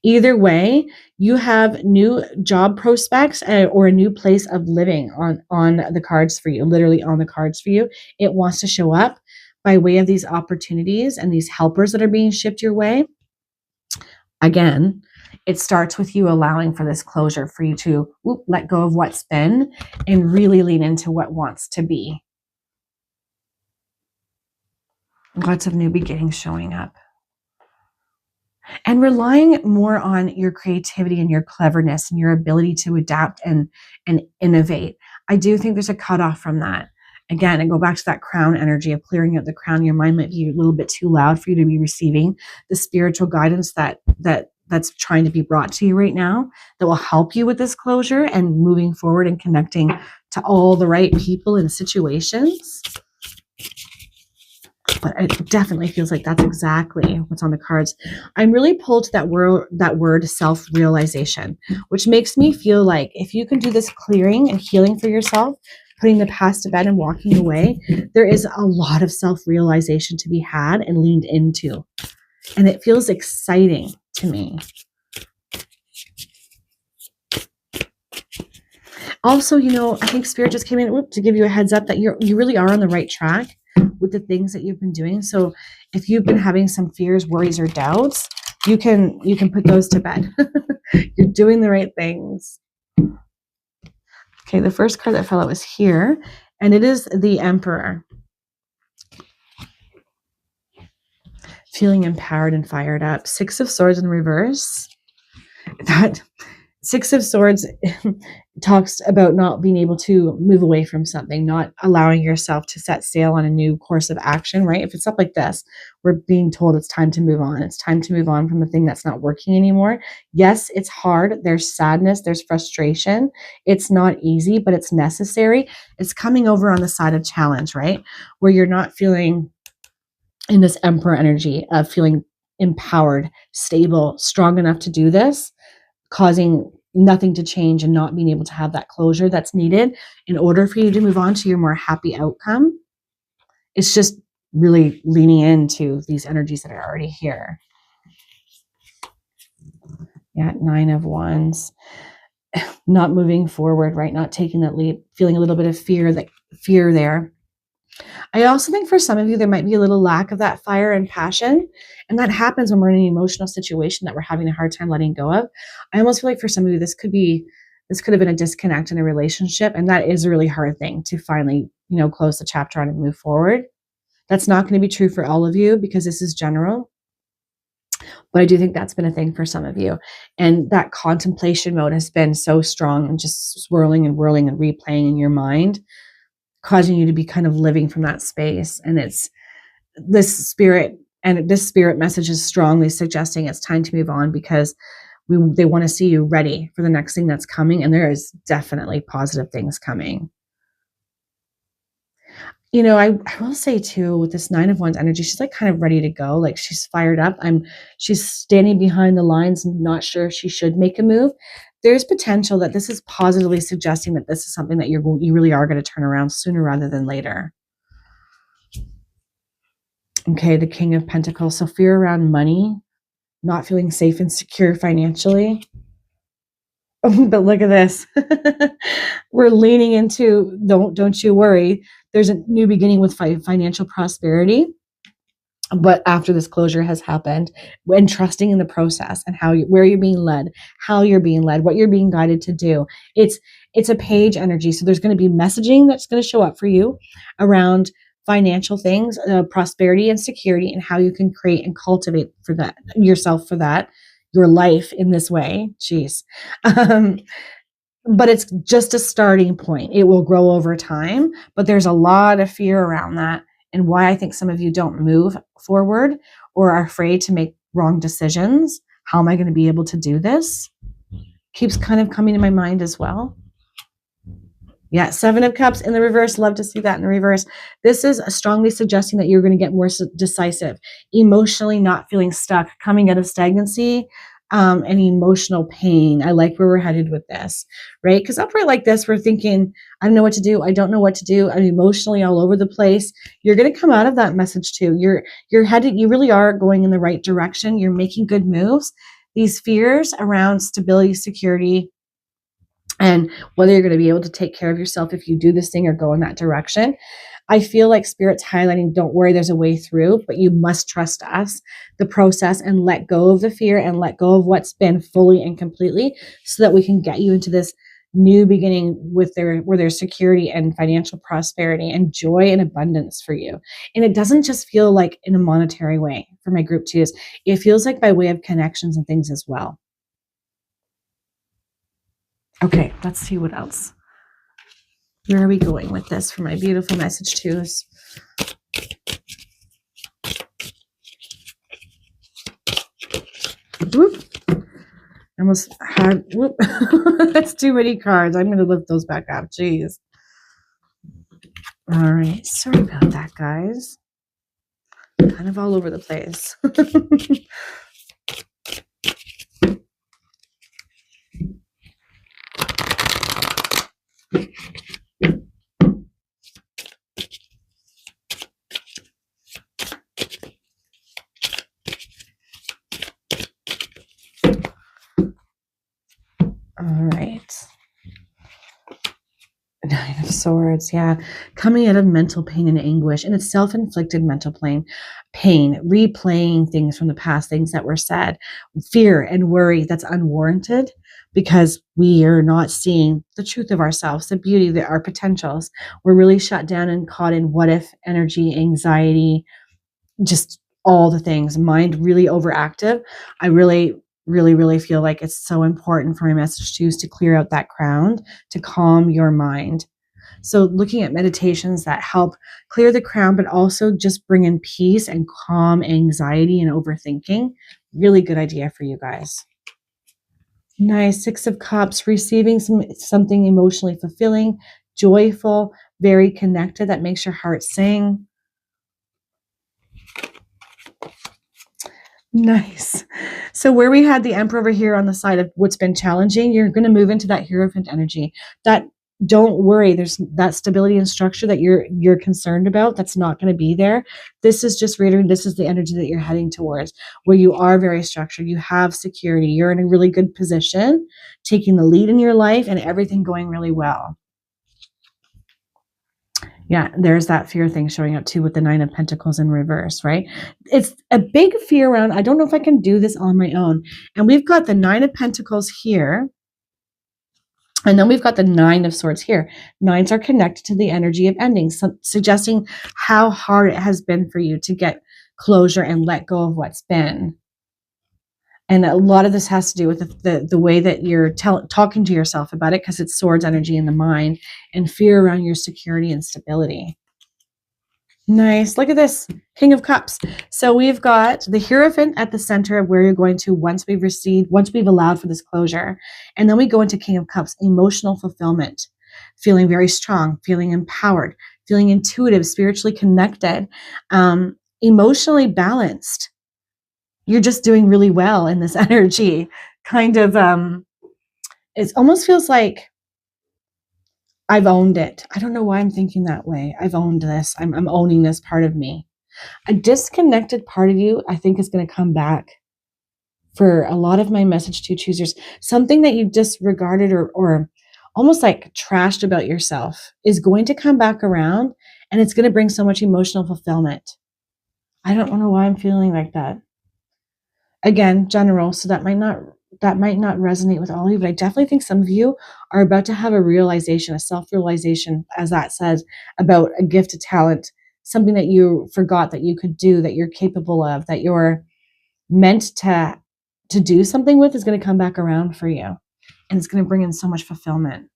Either way, you have new job prospects or a new place of living on the cards for you, literally on the cards for you. It wants to show up by way of these opportunities and these helpers that are being shipped your way. Again, it starts with you allowing for this closure, for you to let go of what's been and really lean into what wants to be. Lots of new beginnings showing up. And relying more on your creativity and your cleverness and your ability to adapt and innovate. I do think there's a cutoff from that. Again, and go back to that crown energy of clearing out the crown. Your mind might be a little bit too loud for you to be receiving the spiritual guidance that's trying to be brought to you right now, that will help you with this closure and moving forward and connecting to all the right people and situations. But it definitely feels like that's exactly what's on the cards. I'm really pulled to that word self-realization, which makes me feel like if you can do this clearing and healing for yourself, putting the past to bed and walking away, there is a lot of self-realization to be had and leaned into. And it feels exciting to me. Also, I think Spirit just came in to give you a heads up that you really are on the right track with the things that you've been doing. So if you've been having some fears, worries, or doubts, you can put those to bed. You're doing the right things. Okay, the first card that fell out was here, and it is the Emperor. Feeling empowered and fired up. Six of Swords in reverse. That Six of Swords talks about not being able to move away from something, not allowing yourself to set sail on a new course of action, right? If it's up like this, we're being told it's time to move on. It's time to move on from the thing that's not working anymore. Yes, it's hard. There's sadness. There's frustration. It's not easy, but it's necessary. It's coming over on the side of challenge, right? Where you're not feeling in this Emperor energy of feeling empowered, stable, strong enough to do this, causing nothing to change and not being able to have that closure that's needed in order for you to move on to your more happy outcome. It's just really leaning into these energies that are already here. Yeah, 9 of Wands. Not moving forward, right? Not taking that leap, feeling a little bit of fear there. I also think for some of you, there might be a little lack of that fire and passion. And that happens when we're in an emotional situation that we're having a hard time letting go of. I almost feel like for some of you, this could have been a disconnect in a relationship. And that is a really hard thing to finally, close the chapter on and move forward. That's not going to be true for all of you because this is general. But I do think that's been a thing for some of you. And that contemplation mode has been so strong and just swirling and whirling and replaying in your mind, causing you to be kind of living from that space. And it's this spirit message is strongly suggesting it's time to move on because they want to see you ready for the next thing that's coming. And there is definitely positive things coming. I will say too, with this 9 of Wands energy, she's like kind of ready to go. Like she's fired up. She's standing behind the lines, not sure if she should make a move. There's potential that this is positively suggesting that this is something that you really are going to turn around sooner rather than later. Okay, the King of Pentacles. So fear around money, not feeling safe and secure financially. But look at this. We're leaning into, don't you worry. There's a new beginning with financial prosperity. But after this closure has happened, and trusting in the process and where you're being led, how you're being led, what you're being guided to do. It's a page energy. So there's going to be messaging that's going to show up for you around financial things, prosperity and security, and how you can create and cultivate for that yourself, for that, your life in this way. Jeez. But it's just a starting point. It will grow over time, but there's a lot of fear around that. And why I think some of you don't move forward or are afraid to make wrong decisions. How am I going to be able to do this? Keeps kind of coming to my mind as well. Yeah, Seven of Cups in the reverse. Love to see that in the reverse. This is strongly suggesting that you're going to get more decisive, emotionally not feeling stuck, coming out of stagnancy, and emotional pain. I like where we're headed with this, right? Because upright like this, we're thinking, I don't know what to do. I don't know what to do. I'm emotionally all over the place. You're going to come out of that message too. You're headed. You really are going in the right direction. You're making good moves. These fears around stability, security, and whether you're going to be able to take care of yourself if you do this thing or go in that direction. I feel like Spirit's highlighting, don't worry, there's a way through, but you must trust us, the process, and let go of the fear and let go of what's been fully and completely so that we can get you into this new beginning with where there's security and financial prosperity and joy and abundance for you. And it doesn't just feel like in a monetary way for my group twos. It feels like by way of connections and things as well. Okay, let's see what else. Where are we going with this for my beautiful message twos? Whoop. Almost had, whoop. That's too many cards. I'm going to lift those back up. Jeez. All right. Sorry about that, guys. Kind of all over the place. All right. Nine of Swords, yeah. Coming out of mental pain and anguish, and it's self-inflicted mental pain, replaying things from the past, things that were said, fear and worry that's unwarranted because we are not seeing the truth of ourselves, the beauty, our potentials. We're really shut down and caught in what if energy, anxiety, just all the things, mind really overactive. I really feel like it's so important for my message to clear out that crown, to calm your mind. So looking at meditations that help clear the crown, but also just bring in peace and calm anxiety and overthinking. Really good idea for you guys. Nice. Six of Cups, receiving something emotionally fulfilling, joyful, very connected, that makes your heart sing. Nice. So where we had the Emperor over here on the side of what's been challenging, you're going to move into that Hierophant energy. That, don't worry, there's that stability and structure that you're concerned about. That's not going to be there. This is just reiterating, this is the energy that you're heading towards, where you are very structured. You have security. You're in a really good position, taking the lead in your life and everything going really well. Yeah, there's that fear thing showing up too with the Nine of Pentacles in reverse, right? It's a big fear around, I don't know if I can do this on my own. And we've got the Nine of Pentacles here. And then we've got the Nine of Swords here. Nines are connected to the energy of ending, suggesting how hard it has been for you to get closure and let go of what's been. And a lot of this has to do with the way that you're talking to yourself about it, because it's Swords energy in the mind and fear around your security and stability. Nice. Look at this. King of Cups. So we've got the Hierophant at the center of where you're going to once we've allowed for this closure. And then we go into King of Cups, emotional fulfillment, feeling very strong, feeling empowered, feeling intuitive, spiritually connected, emotionally balanced. You're just doing really well in this energy. Kind of, it almost feels like I've owned it. I don't know why I'm thinking that way. I've owned this. I'm owning this part of me. A disconnected part of you, I think, is going to come back for a lot of my message to choosers. Something that you disregarded or almost like trashed about yourself is going to come back around, and it's going to bring so much emotional fulfillment. I don't know why I'm feeling like that. Again, general, so that might not resonate with all of you, but I definitely think some of you are about to have a realization, a self-realization, as that says, about a gift, a talent, something that you forgot that you could do, that you're capable of, that you're meant to do something with, is going to come back around for you. And it's going to bring in so much fulfillment.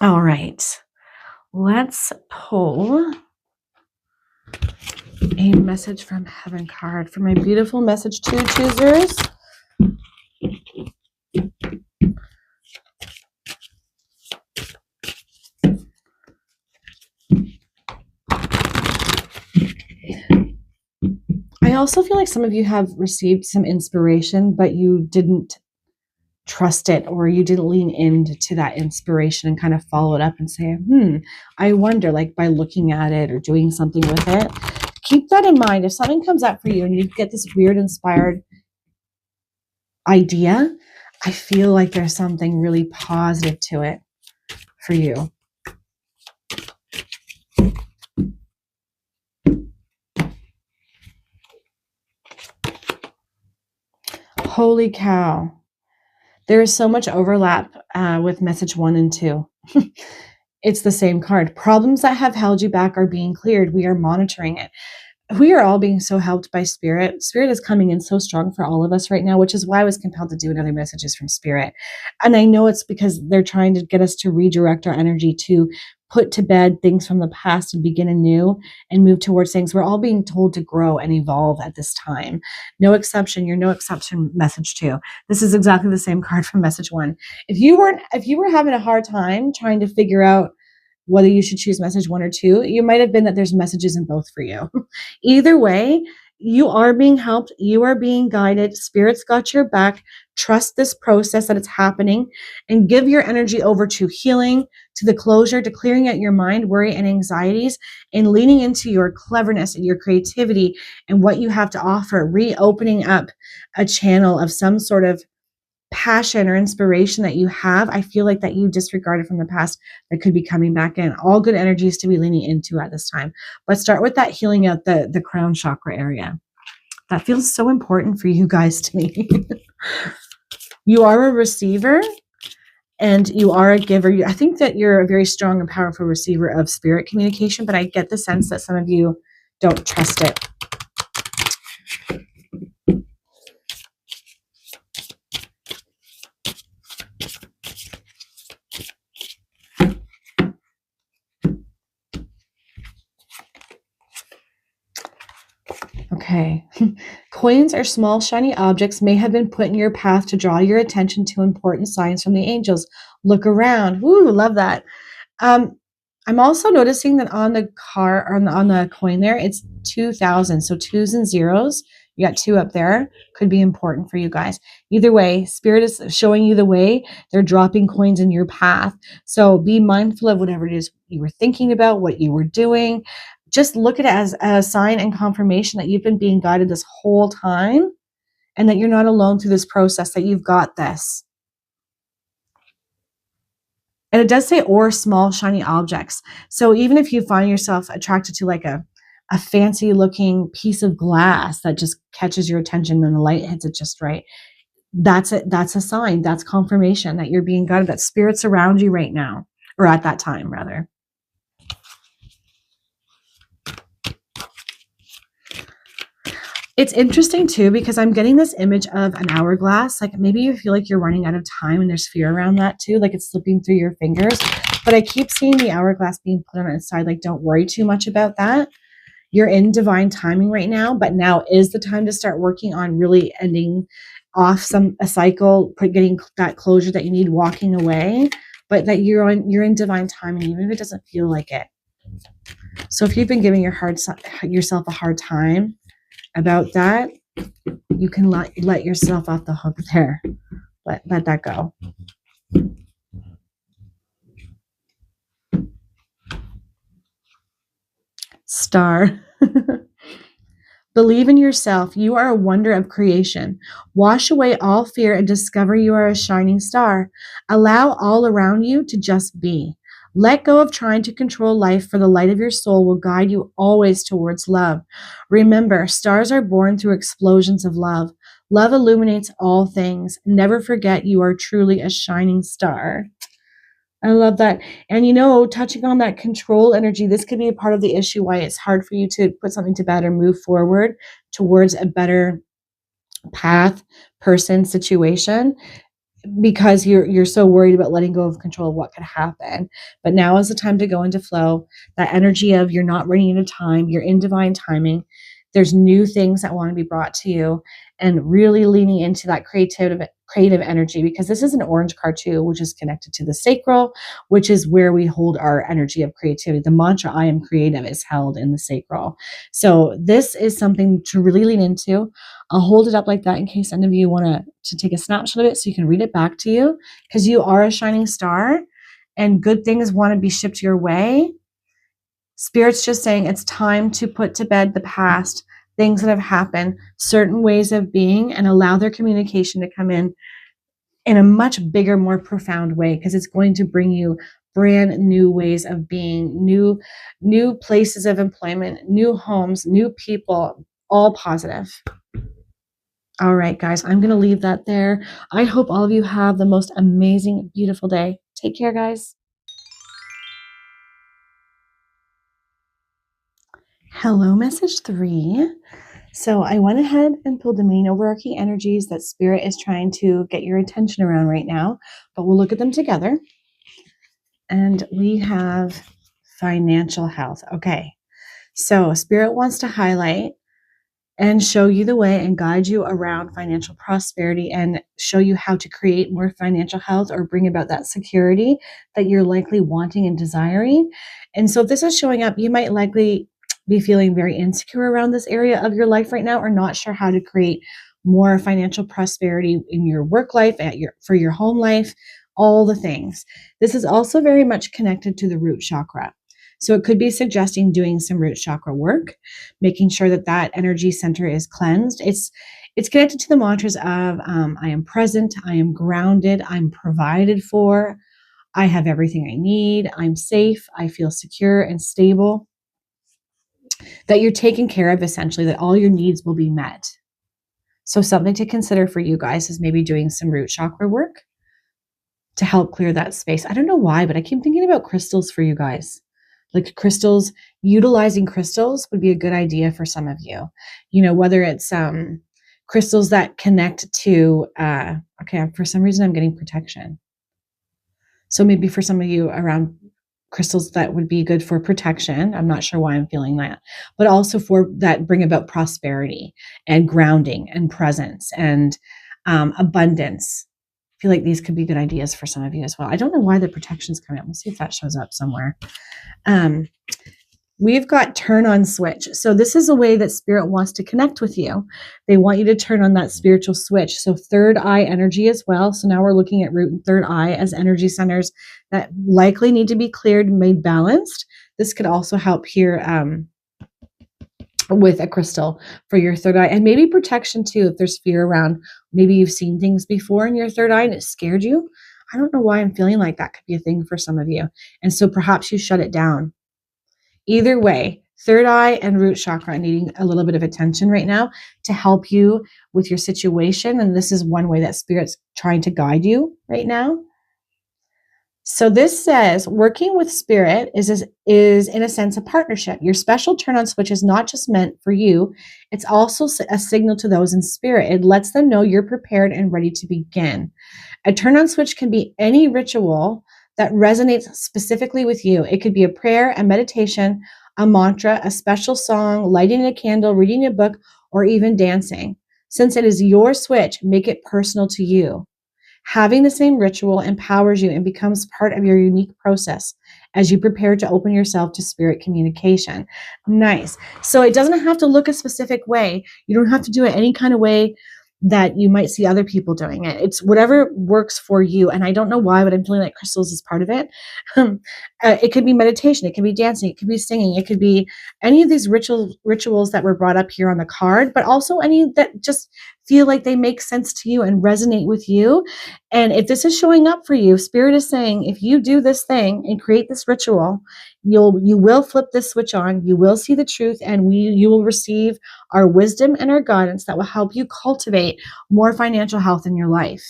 All right. Let's pull a message from heaven card for my beautiful message to choosers. also feel like some of you have received some inspiration, but you didn't trust it, or you didn't lean into that inspiration and kind of follow it up and say, I wonder, like by looking at it or doing something with it. Keep that in mind. If something comes up for you and you get this weird inspired idea, I feel like there's something really positive to it for you. Holy cow. There is so much overlap with message 1 and 2. It's the same card. Problems that have held you back are being cleared. We are monitoring it. We are all being so helped by Spirit. Spirit is coming in so strong for all of us right now, which is why I was compelled to do another messages from Spirit. And I know it's because they're trying to get us to redirect our energy to put to bed things from the past and begin anew and move towards things. We're all being told to grow and evolve at this time. No exception. You're no exception, message 2. This is exactly the same card from message 1. If you were having a hard time trying to figure out whether you should choose message 1 or 2, you might have been that there's messages in both for you. Either way, you are being helped. You are being guided. Spirit's got your back. Trust this process that it's happening, and give your energy over to healing, to the closure, to clearing out your mind, worry, and anxieties, and leaning into your cleverness and your creativity and what you have to offer, reopening up a channel of some sort of passion or inspiration that you have. I feel like that you disregarded from the past that could be coming back in. All good energies to be leaning into at this time. But start with that healing out the crown chakra area. That feels so important for you guys to me. You are a receiver and you are a giver. I think that you're a very strong and powerful receiver of spirit communication, but I get the sense that some of you don't trust it. Okay. Coins or small shiny objects may have been put in your path to draw your attention to important signs from the angels. Look around. Woo, love that. I'm also noticing that on the car, on the coin there, it's 2000. So 2s and 0s. You got 2 up there. Could be important for you guys. Either way, Spirit is showing you the way. They're dropping coins in your path. So be mindful of whatever it is you were thinking about, what you were doing. Just look at it as a sign and confirmation that you've been being guided this whole time and that you're not alone through this process, that you've got this. And it does say, or small shiny objects. So even if you find yourself attracted to like a fancy looking piece of glass that just catches your attention and the light hits it just right, that's it. That's a sign. That's confirmation that you're being guided, that Spirit's around you right now, or at that time rather. It's interesting too, because I'm getting this image of an hourglass. Like maybe you feel like you're running out of time and there's fear around that too. Like it's slipping through your fingers, but I keep seeing the hourglass being put on its side. Like, don't worry too much about that. You're in divine timing right now, but now is the time to start working on really ending off a cycle, getting that closure that you need, walking away, but that you're in divine timing, even if it doesn't feel like it. So if you've been giving yourself a hard time about that, you can let yourself off the hook there. Let that go. Star. Believe in yourself. You are a wonder of creation. Wash away all fear and discover you are a shining star. Allow all around you to just be. Let go of trying to control life, for the light of your soul will guide you always towards love. Remember, stars are born through explosions of love. Love illuminates all things. Never forget you are truly a shining star. I love that. And touching on that control energy, this could be a part of the issue why it's hard for you to put something to bed or move forward towards a better path, person, situation, because you're so worried about letting go of control of what could happen. But now is the time to go into flow. That energy of you're not running out of time, you're in divine timing. There's new things that want to be brought to you, and really leaning into that creative energy, because this is an orange card too, which is connected to the sacral, which is where we hold our energy of creativity. The mantra, I am creative, is held in the sacral. So this is something to really lean into. I'll hold it up like that in case any of you want to take a snapshot of it so you can read it back to you, because you are a shining star and good things want to be shipped your way. Spirit's just saying it's time to put to bed the past, things that have happened, certain ways of being, and allow their communication to come in a much bigger, more profound way, because it's going to bring you brand new ways of being, new places of employment, new homes, new people, all positive. All right, guys, I'm going to leave that there. I hope all of you have the most amazing, beautiful day. Take care, guys. Hello, message 3. So I went ahead and pulled the main overarching energies that Spirit is trying to get your attention around right now, but we'll look at them together. And we have financial health. Okay, so Spirit wants to highlight and show you the way and guide you around financial prosperity and show you how to create more financial health or bring about that security that you're likely wanting and desiring. And so if this is showing up, you might likely be feeling very insecure around this area of your life right now, or not sure how to create more financial prosperity in your work life, for your home life, all the things. This is also very much connected to the root chakra. So it could be suggesting doing some root chakra work, making sure that that energy center is cleansed. It's connected to the mantras of I am present, I am grounded, I'm provided for, I have everything I need, I'm safe, I feel secure and stable, that you're taken care of, essentially, that all your needs will be met. So something to consider for you guys is maybe doing some root chakra work to help clear that space. I don't know why, but I keep thinking about crystals for you guys. Like crystals, utilizing crystals would be a good idea for some of you. You know, whether it's crystals that connect to, okay, for some reason I'm getting protection. So maybe for some of you around crystals that would be good for protection. I'm not sure why I'm feeling that, but also for that bring about prosperity and grounding and presence and abundance. I feel like these could be good ideas for some of you as well. I don't know why the protection's coming up. We'll see if that shows up somewhere. We've got turn on switch. So this is a way that Spirit wants to connect with you. They want you to turn on that spiritual switch. So third eye energy as well. So now we're looking at root and third eye as energy centers that likely need to be cleared and made balanced. This could also help here with a crystal for your third eye, and maybe protection too if there's fear around. Maybe you've seen things before in your third eye and it scared you. I don't know why I'm feeling like that could be a thing for some of you. And so perhaps you shut it down. Either way, third eye and root chakra needing a little bit of attention right now to help you with your situation. And this is one way that Spirit's trying to guide you right now. So this says working with Spirit is in a sense a partnership. Your special turn on switch is not just meant for you. It's also a signal to those in Spirit. It lets them know you're prepared and ready to begin. A turn on switch can be any ritual that resonates specifically with you. It could be a prayer, a meditation, a mantra, a special song, lighting a candle, reading a book, or even dancing. Since it is your switch, make it personal to you. Having the same ritual empowers you and becomes part of your unique process as you prepare to open yourself to Spirit communication. Nice. So it doesn't have to look a specific way. You don't have to do it any kind of way that you might see other people doing it. It's whatever works for you. And I don't know why, but I'm feeling like crystals is part of it. It could be meditation. It could be dancing. It could be singing. It could be any of these rituals that were brought up here on the card, but also any that just feel like they make sense to you and resonate with you. And if this is showing up for you, Spirit is saying, if you do this thing and create this ritual, you will flip this switch on, you will see the truth, and you will receive our wisdom and our guidance that will help you cultivate more financial health in your life.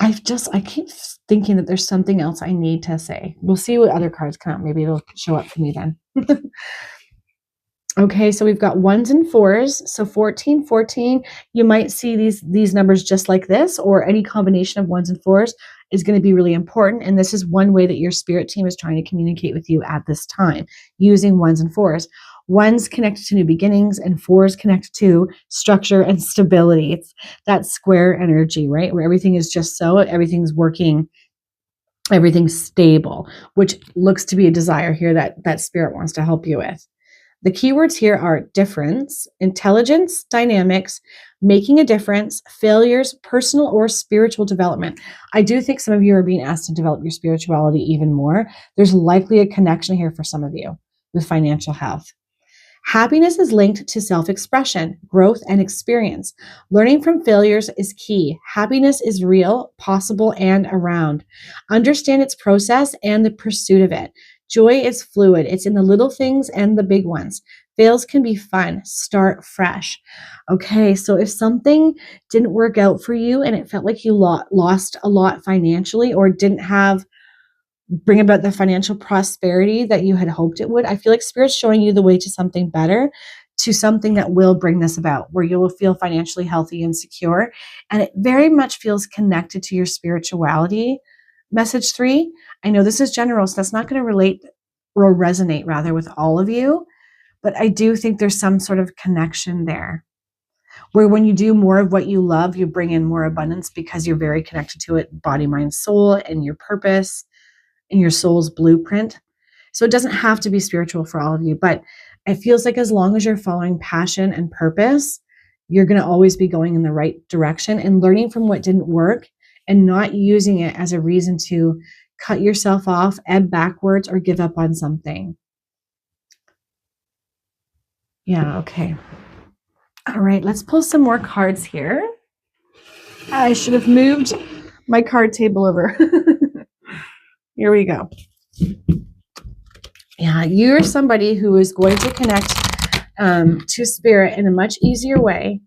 I keep thinking that there's something else I need to say. We'll see what other cards come out. Maybe it'll show up for me then. Okay, so we've got 1s and 4s. So 14, 14, you might see these numbers just like this, or any combination of 1s and 4s. is going to be really important. And this is one way that your spirit team is trying to communicate with you at this time, using ones and fours. Ones connected to new beginnings and fours connected to structure and stability. It's that square energy, right? Where everything is just so, everything's working, everything's stable, which looks to be a desire here that spirit wants to help you with. The keywords here are difference, intelligence, dynamics, making a difference, failures, personal or spiritual development. I do think some of you are being asked to develop your spirituality even more. There's likely a connection here for some of you with financial health. Happiness is linked to self-expression, growth, and experience. Learning from failures is key. Happiness is real, possible, and around. Understand its process and the pursuit of it. Joy is fluid. It's in the little things and the big ones. Fails can be fun. Start fresh. Okay, so if something didn't work out for you and it felt like you lost a lot financially or didn't bring about the financial prosperity that you had hoped it would, I feel like Spirit's showing you the way to something better, to something that will bring this about, where you will feel financially healthy and secure. And it very much feels connected to your spirituality. Message 3, I know this is general, so that's not going to relate or resonate rather with all of you, but I do think there's some sort of connection there, where when you do more of what you love, you bring in more abundance because you're very connected to it, body, mind, soul, and your purpose and your soul's blueprint. So it doesn't have to be spiritual for all of you, but it feels like as long as you're following passion and purpose, you're going to always be going in the right direction and learning from what didn't work and not using it as a reason to cut yourself off, ebb backwards, or give up on something. Yeah, okay. All right, let's pull some more cards here. I should have moved my card table over. Here we go. Yeah, you're somebody who is going to connect to spirit in a much easier way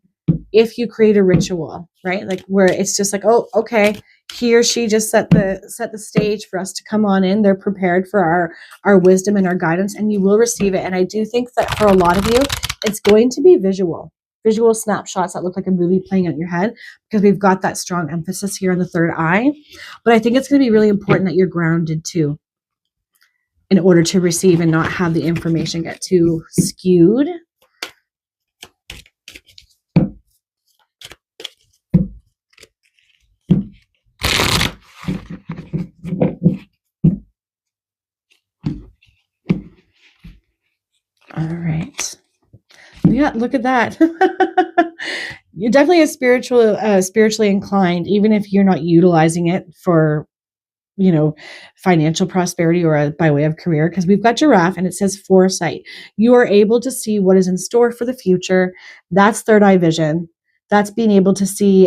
if you create a ritual, right? Like where it's just like, oh, okay, he or she just set the stage for us to come on in. They're prepared for our wisdom and our guidance, and you will receive it. And I do think that for a lot of you, it's going to be visual snapshots that look like a movie playing out in your head, because we've got that strong emphasis here on the third eye. But I think it's going to be really important that you're grounded too, in order to receive and not have the information get too skewed. All right. Yeah, look at that. You're definitely spiritually inclined, even if you're not utilizing it for, financial prosperity or by way of career, because we've got giraffe and it says foresight. You are able to see what is in store for the future. That's third eye vision. That's being able to see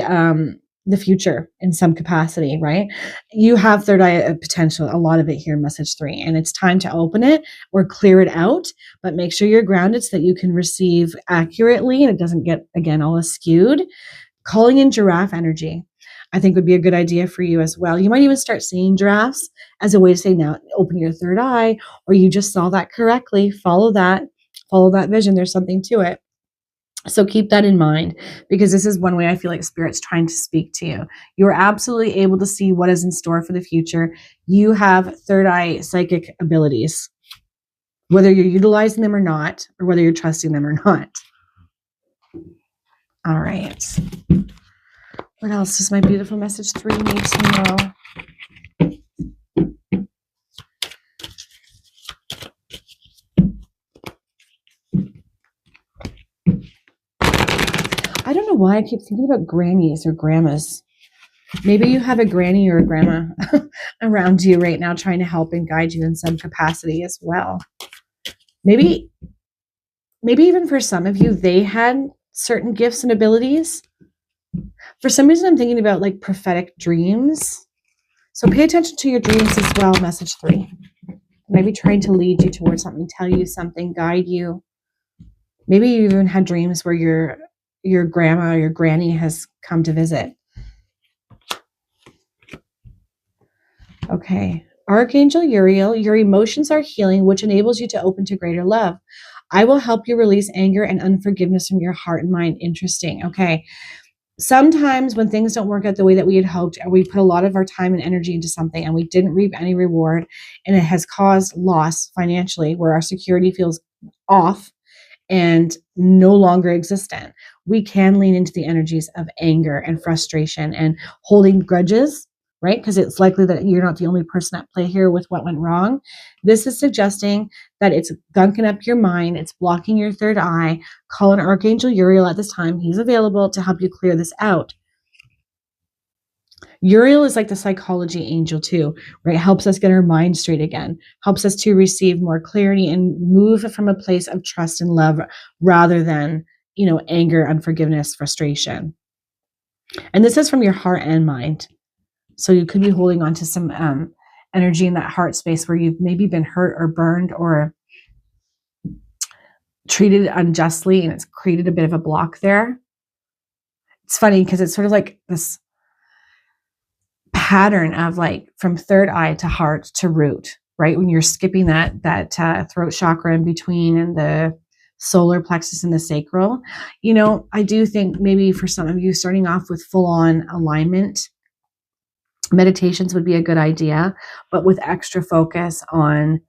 the future in some capacity, right? You have third eye potential, a lot of it here in message 3, and it's time to open it or clear it out, but make sure you're grounded so that you can receive accurately and it doesn't get, again, all skewed. Calling in giraffe energy, I think, would be a good idea for you as well. You might even start seeing giraffes as a way to say, now open your third eye, or you just saw that correctly. Follow that vision. There's something to it. So keep that in mind, because this is one way I feel like Spirit's trying to speak to you. You're absolutely able to see what is in store for the future. You have third eye psychic abilities, whether you're utilizing them or not, or whether you're trusting them or not. All right. What else does my beautiful message 3 need to know? I don't know why I keep thinking about grannies or grandmas. Maybe you have a granny or a grandma around you right now trying to help and guide you in some capacity as well. Maybe even for some of you, they had certain gifts and abilities. For some reason, I'm thinking about like prophetic dreams. So pay attention to your dreams as well, message 3. Maybe trying to lead you towards something, tell you something, guide you. Maybe you even had dreams where your grandma or your granny has come to visit. Okay. Archangel Uriel, your emotions are healing, which enables you to open to greater love. I will help you release anger and unforgiveness from your heart and mind. Interesting. Okay. Sometimes when things don't work out the way that we had hoped, and we put a lot of our time and energy into something and we didn't reap any reward, and it has caused loss financially where our security feels off and no longer existent, we can lean into the energies of anger and frustration and holding grudges, right? Because it's likely that you're not the only person at play here with what went wrong. This is suggesting that it's gunking up your mind, it's blocking your third eye. Call on Archangel Uriel at this time. He's available to help you clear this out. Uriel is like the psychology angel too, right? Helps us get our mind straight again, helps us to receive more clarity and move from a place of trust and love rather than, anger, unforgiveness, frustration. And this is from your heart and mind. So you could be holding on to some energy in that heart space where you've maybe been hurt or burned or treated unjustly, and it's created a bit of a block there. It's funny because it's sort of like this pattern of like from third eye to heart to root, right? When you're skipping that throat chakra in between and the solar plexus and the sacral. I do think maybe for some of you starting off with full on alignment, meditations would be a good idea, but with extra focus on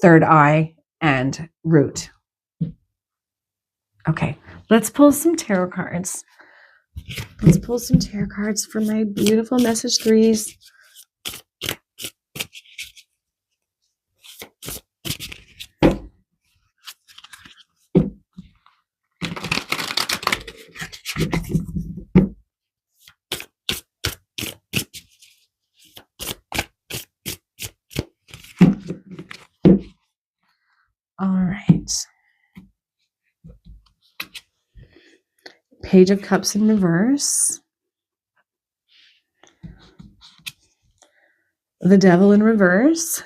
third eye and root. Okay, let's pull some tarot cards. Let's pull some tarot cards for my beautiful message threes. All right. Page of Cups in reverse. The Devil in reverse.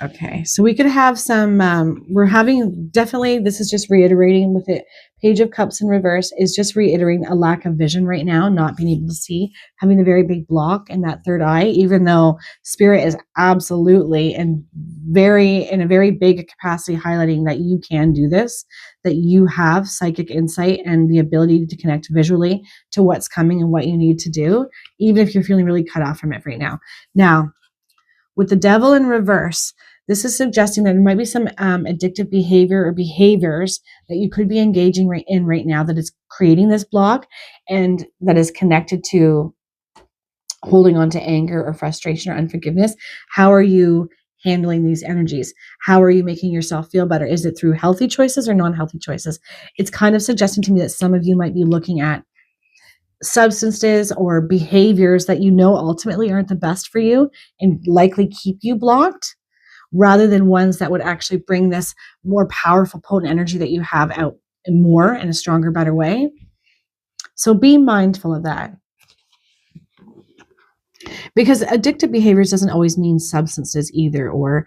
Okay, so we could have some, we're having, definitely, this is just reiterating with it. Page of Cups in reverse is just reiterating a lack of vision right now, not being able to see, having a very big block in that third eye, even though Spirit is absolutely and in a very big capacity highlighting that you can do this, that you have psychic insight and the ability to connect visually to what's coming and what you need to do, even if you're feeling really cut off from it right now. Now, with the Devil in reverse, this is suggesting that there might be some addictive behavior or behaviors that you could be engaging right now that is creating this block and that is connected to holding on to anger or frustration or unforgiveness. How are you handling these energies? How are you making yourself feel better? Is it through healthy choices or non-healthy choices? It's kind of suggesting to me that some of you might be looking at substances or behaviors that ultimately aren't the best for you and likely keep you blocked, rather than ones that would actually bring this more powerful, potent energy that you have out more in a stronger, better way. So be mindful of that. Because addictive behaviors doesn't always mean substances either, or,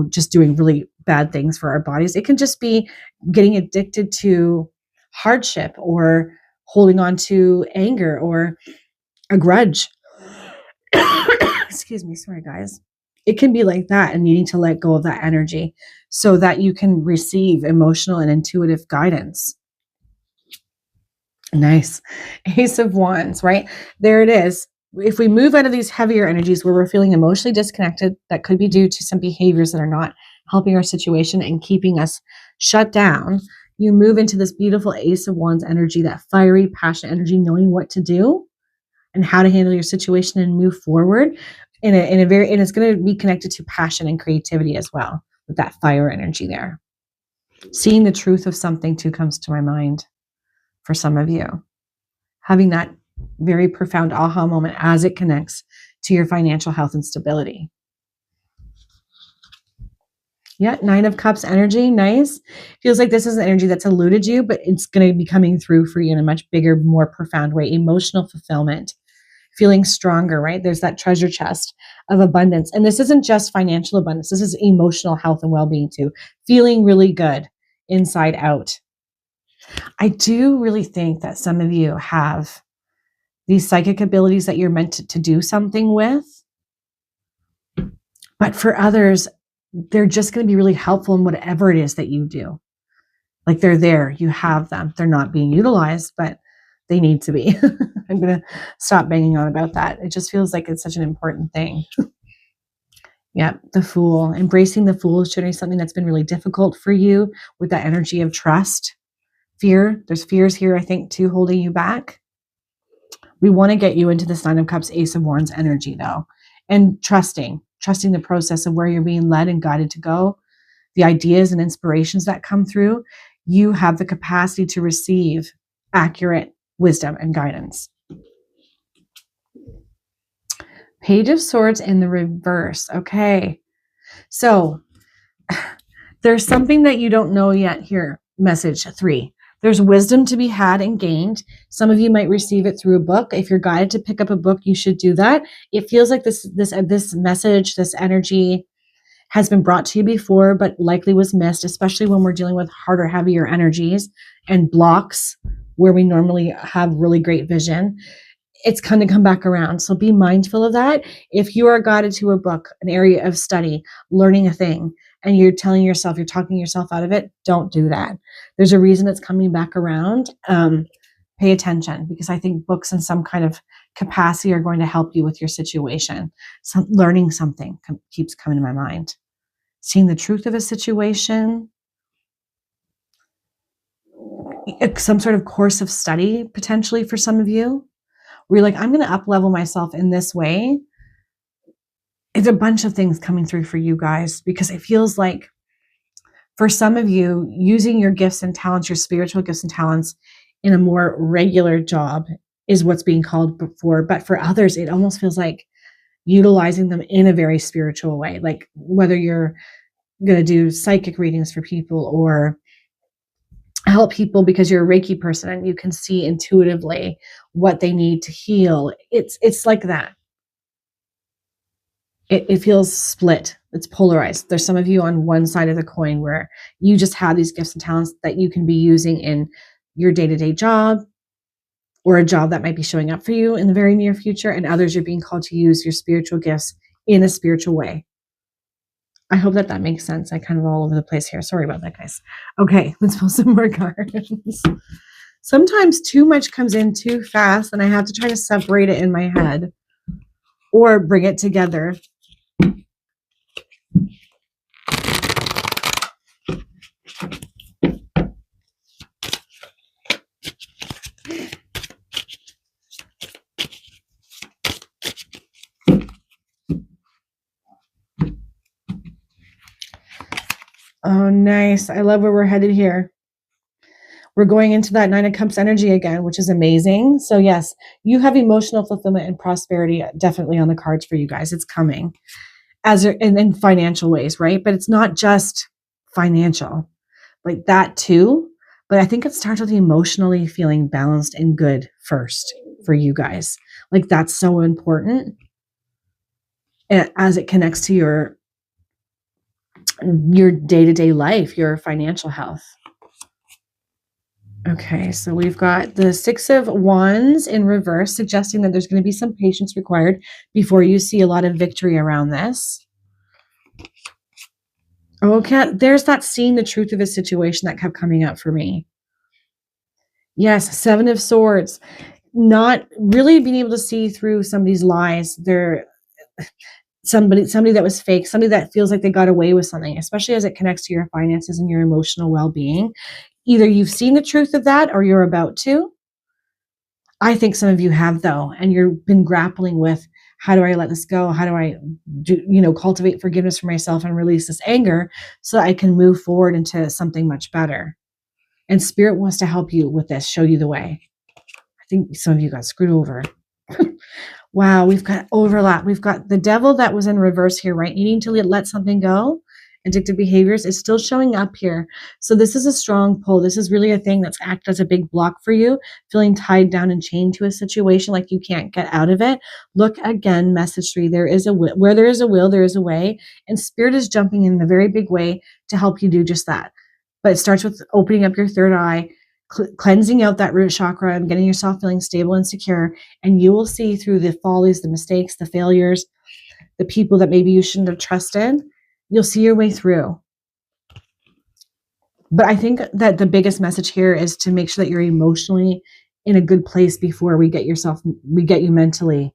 just doing really bad things for our bodies. It can just be getting addicted to hardship or holding on to anger or a grudge. Excuse me. Sorry, guys. It can be like that and needing to let go of that energy so that you can receive emotional and intuitive guidance. Nice. Ace of Wands, right? There it is. If we move out of these heavier energies where we're feeling emotionally disconnected, that could be due to some behaviors that are not helping our situation and keeping us shut down. You move into this beautiful Ace of Wands energy, that fiery, passionate energy, knowing what to do and how to handle your situation and move forward. And it's going to be connected to passion and creativity as well, with that fire energy there. Seeing the truth of something too comes to my mind for some of you. Having that very profound aha moment as it connects to your financial health and stability. Yeah, Nine of Cups energy, nice. Feels like this is an energy that's eluded you, but it's going to be coming through for you in a much bigger, more profound way. Emotional fulfillment. Feeling stronger, right? There's that treasure chest of abundance. And this isn't just financial abundance. This is emotional health and well-being too. Feeling really good inside out. I do really think that some of you have these psychic abilities that you're meant to do something with. But for others, they're just going to be really helpful in whatever it is that you do. Like they're there, you have them. They're not being utilized, but they need to be. I'm going to stop banging on about that. It just feels like it's such an important thing. Yep, the Fool. Embracing the Fool is showing something that's been really difficult for you with that energy of trust. Fear. There's fears here, I think, too, holding you back. We want to get you into this Nine of Cups, Ace of Wands energy, though. And trusting the process of where you're being led and guided to go. The ideas and inspirations that come through. You have the capacity to receive accurate wisdom and guidance. Page of Swords in the reverse. Okay. So there's something that you don't know yet here. Message 3. There's wisdom to be had and gained. Some of you might receive it through a book. If you're guided to pick up a book, you should do that. It feels like this message, this energy has been brought to you before, but likely was missed, especially when we're dealing with harder, heavier energies and blocks where we normally have really great vision. It's going to come back around. So be mindful of that. If you are guided to a book, an area of study, learning a thing, and you're telling yourself, you're talking yourself out of it, don't do that. There's a reason it's coming back around. Pay attention, because I think books in some kind of capacity are going to help you with your situation. Learning something keeps coming to my mind. Seeing the truth of a situation, some sort of course of study potentially for some of you. Where you're like, I'm going to up-level myself in this way. It's a bunch of things coming through for you guys, because it feels like for some of you, using your gifts and talents, your spiritual gifts and talents in a more regular job is what's being called for. But for others, it almost feels like utilizing them in a very spiritual way. Like whether you're going to do psychic readings for people or help people because you're a Reiki person and you can see intuitively what they need to heal. It's like that. It feels split. It's polarized. There's some of you on one side of the coin where you just have these gifts and talents that you can be using in your day-to-day job or a job that might be showing up for you in the very near future, and others you're being called to use your spiritual gifts in a spiritual way. I hope that makes sense. I kind of all over the place here. Sorry about that, guys. Okay, let's pull some more cards. Sometimes too much comes in too fast, and I have to try to separate it in my head or bring it together. Oh, nice. I love where we're headed here. We're going into that Nine of Cups energy again, which is amazing. So yes, you have emotional fulfillment and prosperity definitely on the cards for you guys. It's coming in financial ways, right? But it's not just financial, like that too. But I think it starts with emotionally feeling balanced and good first for you guys. Like that's so important as it connects to your day-to-day life, your financial health. Okay, so we've got the Six of Wands in reverse, suggesting that there's going to be some patience required before you see a lot of victory around this. Okay, there's that seeing the truth of a situation that kept coming up for me. Yes, Seven of Swords. Not really being able to see through somebody's lies. They're somebody that was fake, somebody that feels like they got away with something, especially as it connects to your finances and your emotional well-being. Either you've seen the truth of that or you're about to. I think some of you have, though, and you've been grappling with, how do I let this go? How do I cultivate forgiveness for myself and release this anger so I can move forward into something much better? And Spirit wants to help you with this, show you the way. I think some of you got screwed over. Wow, we've got overlap. We've got the Devil that was in reverse here, right? Needing to let something go. Addictive behaviors is still showing up here. So this is a strong pull. This is really a thing that's acted as a big block for you, feeling tied down and chained to a situation like you can't get out of it. Look again, message 3. There is a will. Where there is a will, there is a way. And Spirit is jumping in a very big way to help you do just that. But it starts with opening up your third eye, cleansing out that root chakra and getting yourself feeling stable and secure. And you will see through the follies, the mistakes, the failures, the people that maybe you shouldn't have trusted. You'll see your way through. But I think that the biggest message here is to make sure that you're emotionally in a good place before we get you mentally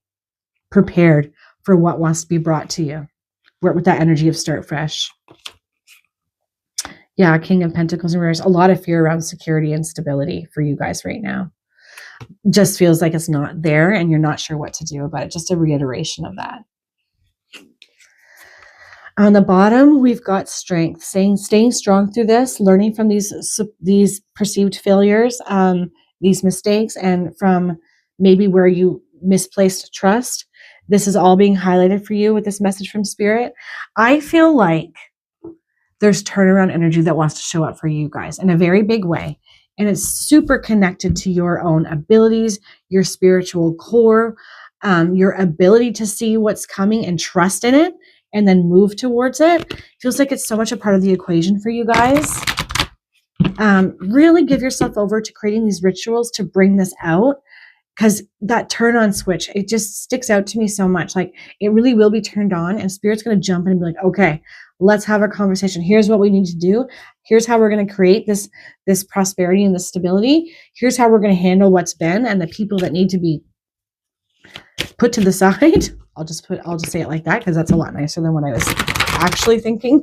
prepared for what wants to be brought to you. Work with that energy of start fresh. Yeah, King of Pentacles and Reverse. A lot of fear around security and stability for you guys right now. Just feels like it's not there and you're not sure what to do about it. Just a reiteration of that. On the bottom, we've got strength, staying strong through this, learning from these perceived failures, these mistakes, and from maybe where you misplaced trust. This is all being highlighted for you with this message from Spirit. I feel like there's turnaround energy that wants to show up for you guys in a very big way. And it's super connected to your own abilities, your spiritual core, your ability to see what's coming and trust in it and then move towards it. Feels like it's so much a part of the equation for you guys. Really give yourself over to creating these rituals to bring this out, because that turn on switch, it just sticks out to me so much. Like, it really will be turned on and Spirit's going to jump in and be like, okay, let's have a conversation. Here's what we need to do. Here's how we're going to create this prosperity and this stability. Here's how we're going to handle what's been and the people that need to be put to the side. I'll just say it like that because that's a lot nicer than what I was actually thinking.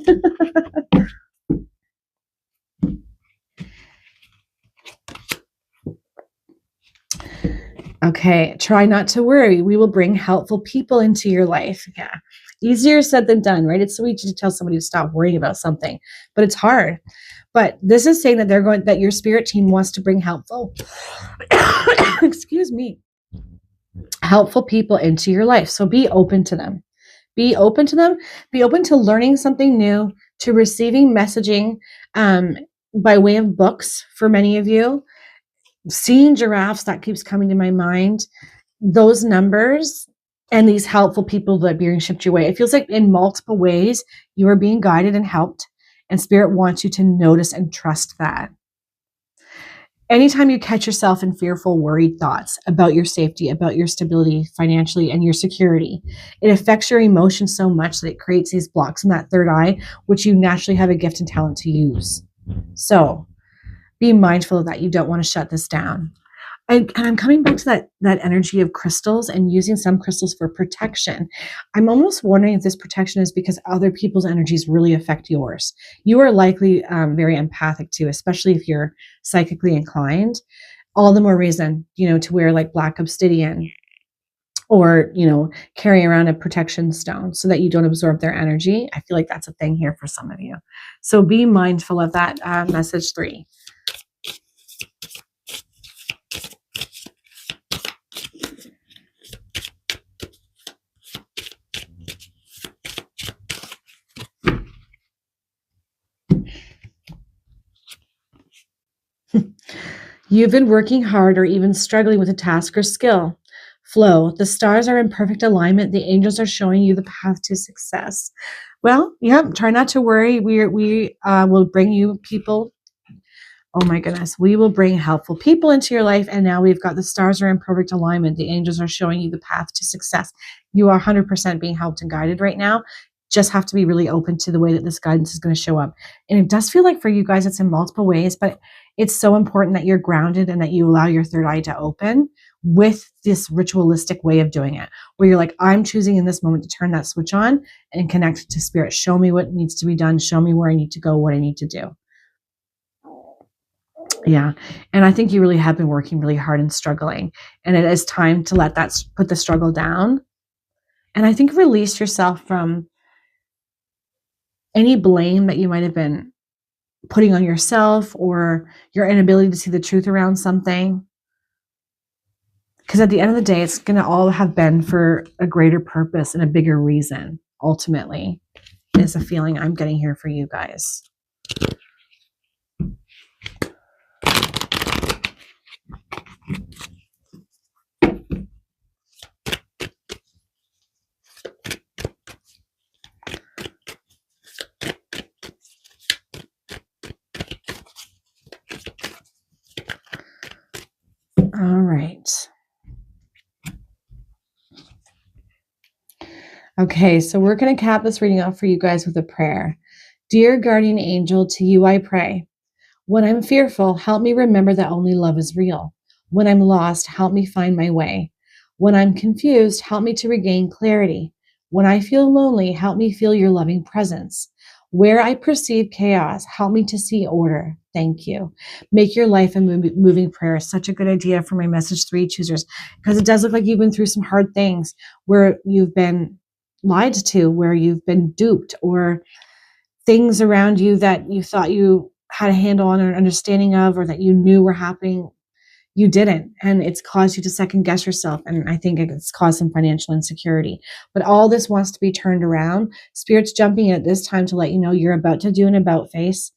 Okay, try not to worry. We will bring helpful people into your life. Yeah. Easier said than done, right? It's so easy to tell somebody to stop worrying about something, but it's hard. But this is saying that that your spirit team wants to bring helpful, excuse me, helpful people into your life. So be open to them. Be open to them. Be open to learning something new, to receiving messaging by way of books for many of you. Seeing giraffes, that keeps coming to my mind. Those numbers and these helpful people that are being shipped your way. It feels like in multiple ways you are being guided and helped, and Spirit wants you to notice and trust that. Anytime you catch yourself in fearful, worried thoughts about your safety, about your stability financially and your security, it affects your emotions so much that it creates these blocks in that third eye, which you naturally have a gift and talent to use. So be mindful of that. You don't want to shut this down. And I'm coming back to that energy of crystals and using some crystals for protection. I'm almost wondering if this protection is because other people's energies really affect yours. You are likely very empathic too, especially if you're psychically inclined. All the more reason, to wear like black obsidian or, carry around a protection stone so that you don't absorb their energy. I feel like that's a thing here for some of you. So be mindful of that. Message 3. You've been working hard or even struggling with a task or skill. Flow. The stars are in perfect alignment. The angels are showing you the path to success. Well, yeah, try not to worry. We will bring you people. Oh my goodness. We will bring helpful people into your life. And now we've got the stars are in perfect alignment. The angels are showing you the path to success. You are 100% being helped and guided right now. Just have to be really open to the way that this guidance is going to show up. And it does feel like for you guys, it's in multiple ways, but it's so important that you're grounded and that you allow your third eye to open with this ritualistic way of doing it, where you're like, I'm choosing in this moment to turn that switch on and connect to Spirit. Show me what needs to be done. Show me where I need to go, what I need to do. Yeah. And I think you really have been working really hard and struggling. And it is time to put the struggle down. And I think release yourself from any blame that you might have been putting on yourself or your inability to see the truth around something. Because at the end of the day, it's going to all have been for a greater purpose and a bigger reason, ultimately, is a feeling I'm getting here for you guys. All right. Okay, so we're going to cap this reading off for you guys with a prayer. Dear guardian angel, to you I pray. When I'm fearful, help me remember that only love is real. When I'm lost, help me find my way. When I'm confused, help me to regain clarity. When I feel lonely, help me feel your loving presence. Where I perceive chaos, help me to see order. Thank you. Make your life a moving prayer. Such a good idea for my message 3 choosers, because it does look like you've been through some hard things where you've been lied to, where you've been duped, or things around you that you thought you had a handle on or an understanding of, or that you knew were happening, you didn't. And it's caused you to second guess yourself. And I think it's caused some financial insecurity. But all this wants to be turned around. Spirit's jumping in at this time to let you know you're about to do an about face.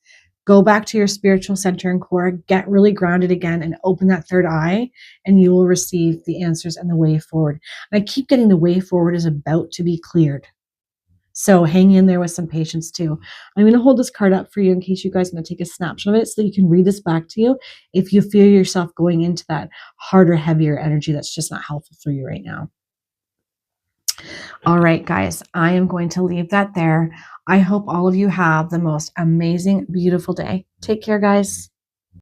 Go back to your spiritual center and core, get really grounded again, and open that third eye, and you will receive the answers and the way forward. And I keep getting the way forward is about to be cleared. So hang in there with some patience too. I'm going to hold this card up for you in case you guys are going to take a snapshot of it so that you can read this back to you if you feel yourself going into that harder, heavier energy that's just not helpful for you right now. All right, guys, I am going to leave that there. I hope all of you have the most amazing, beautiful day. Take care, guys.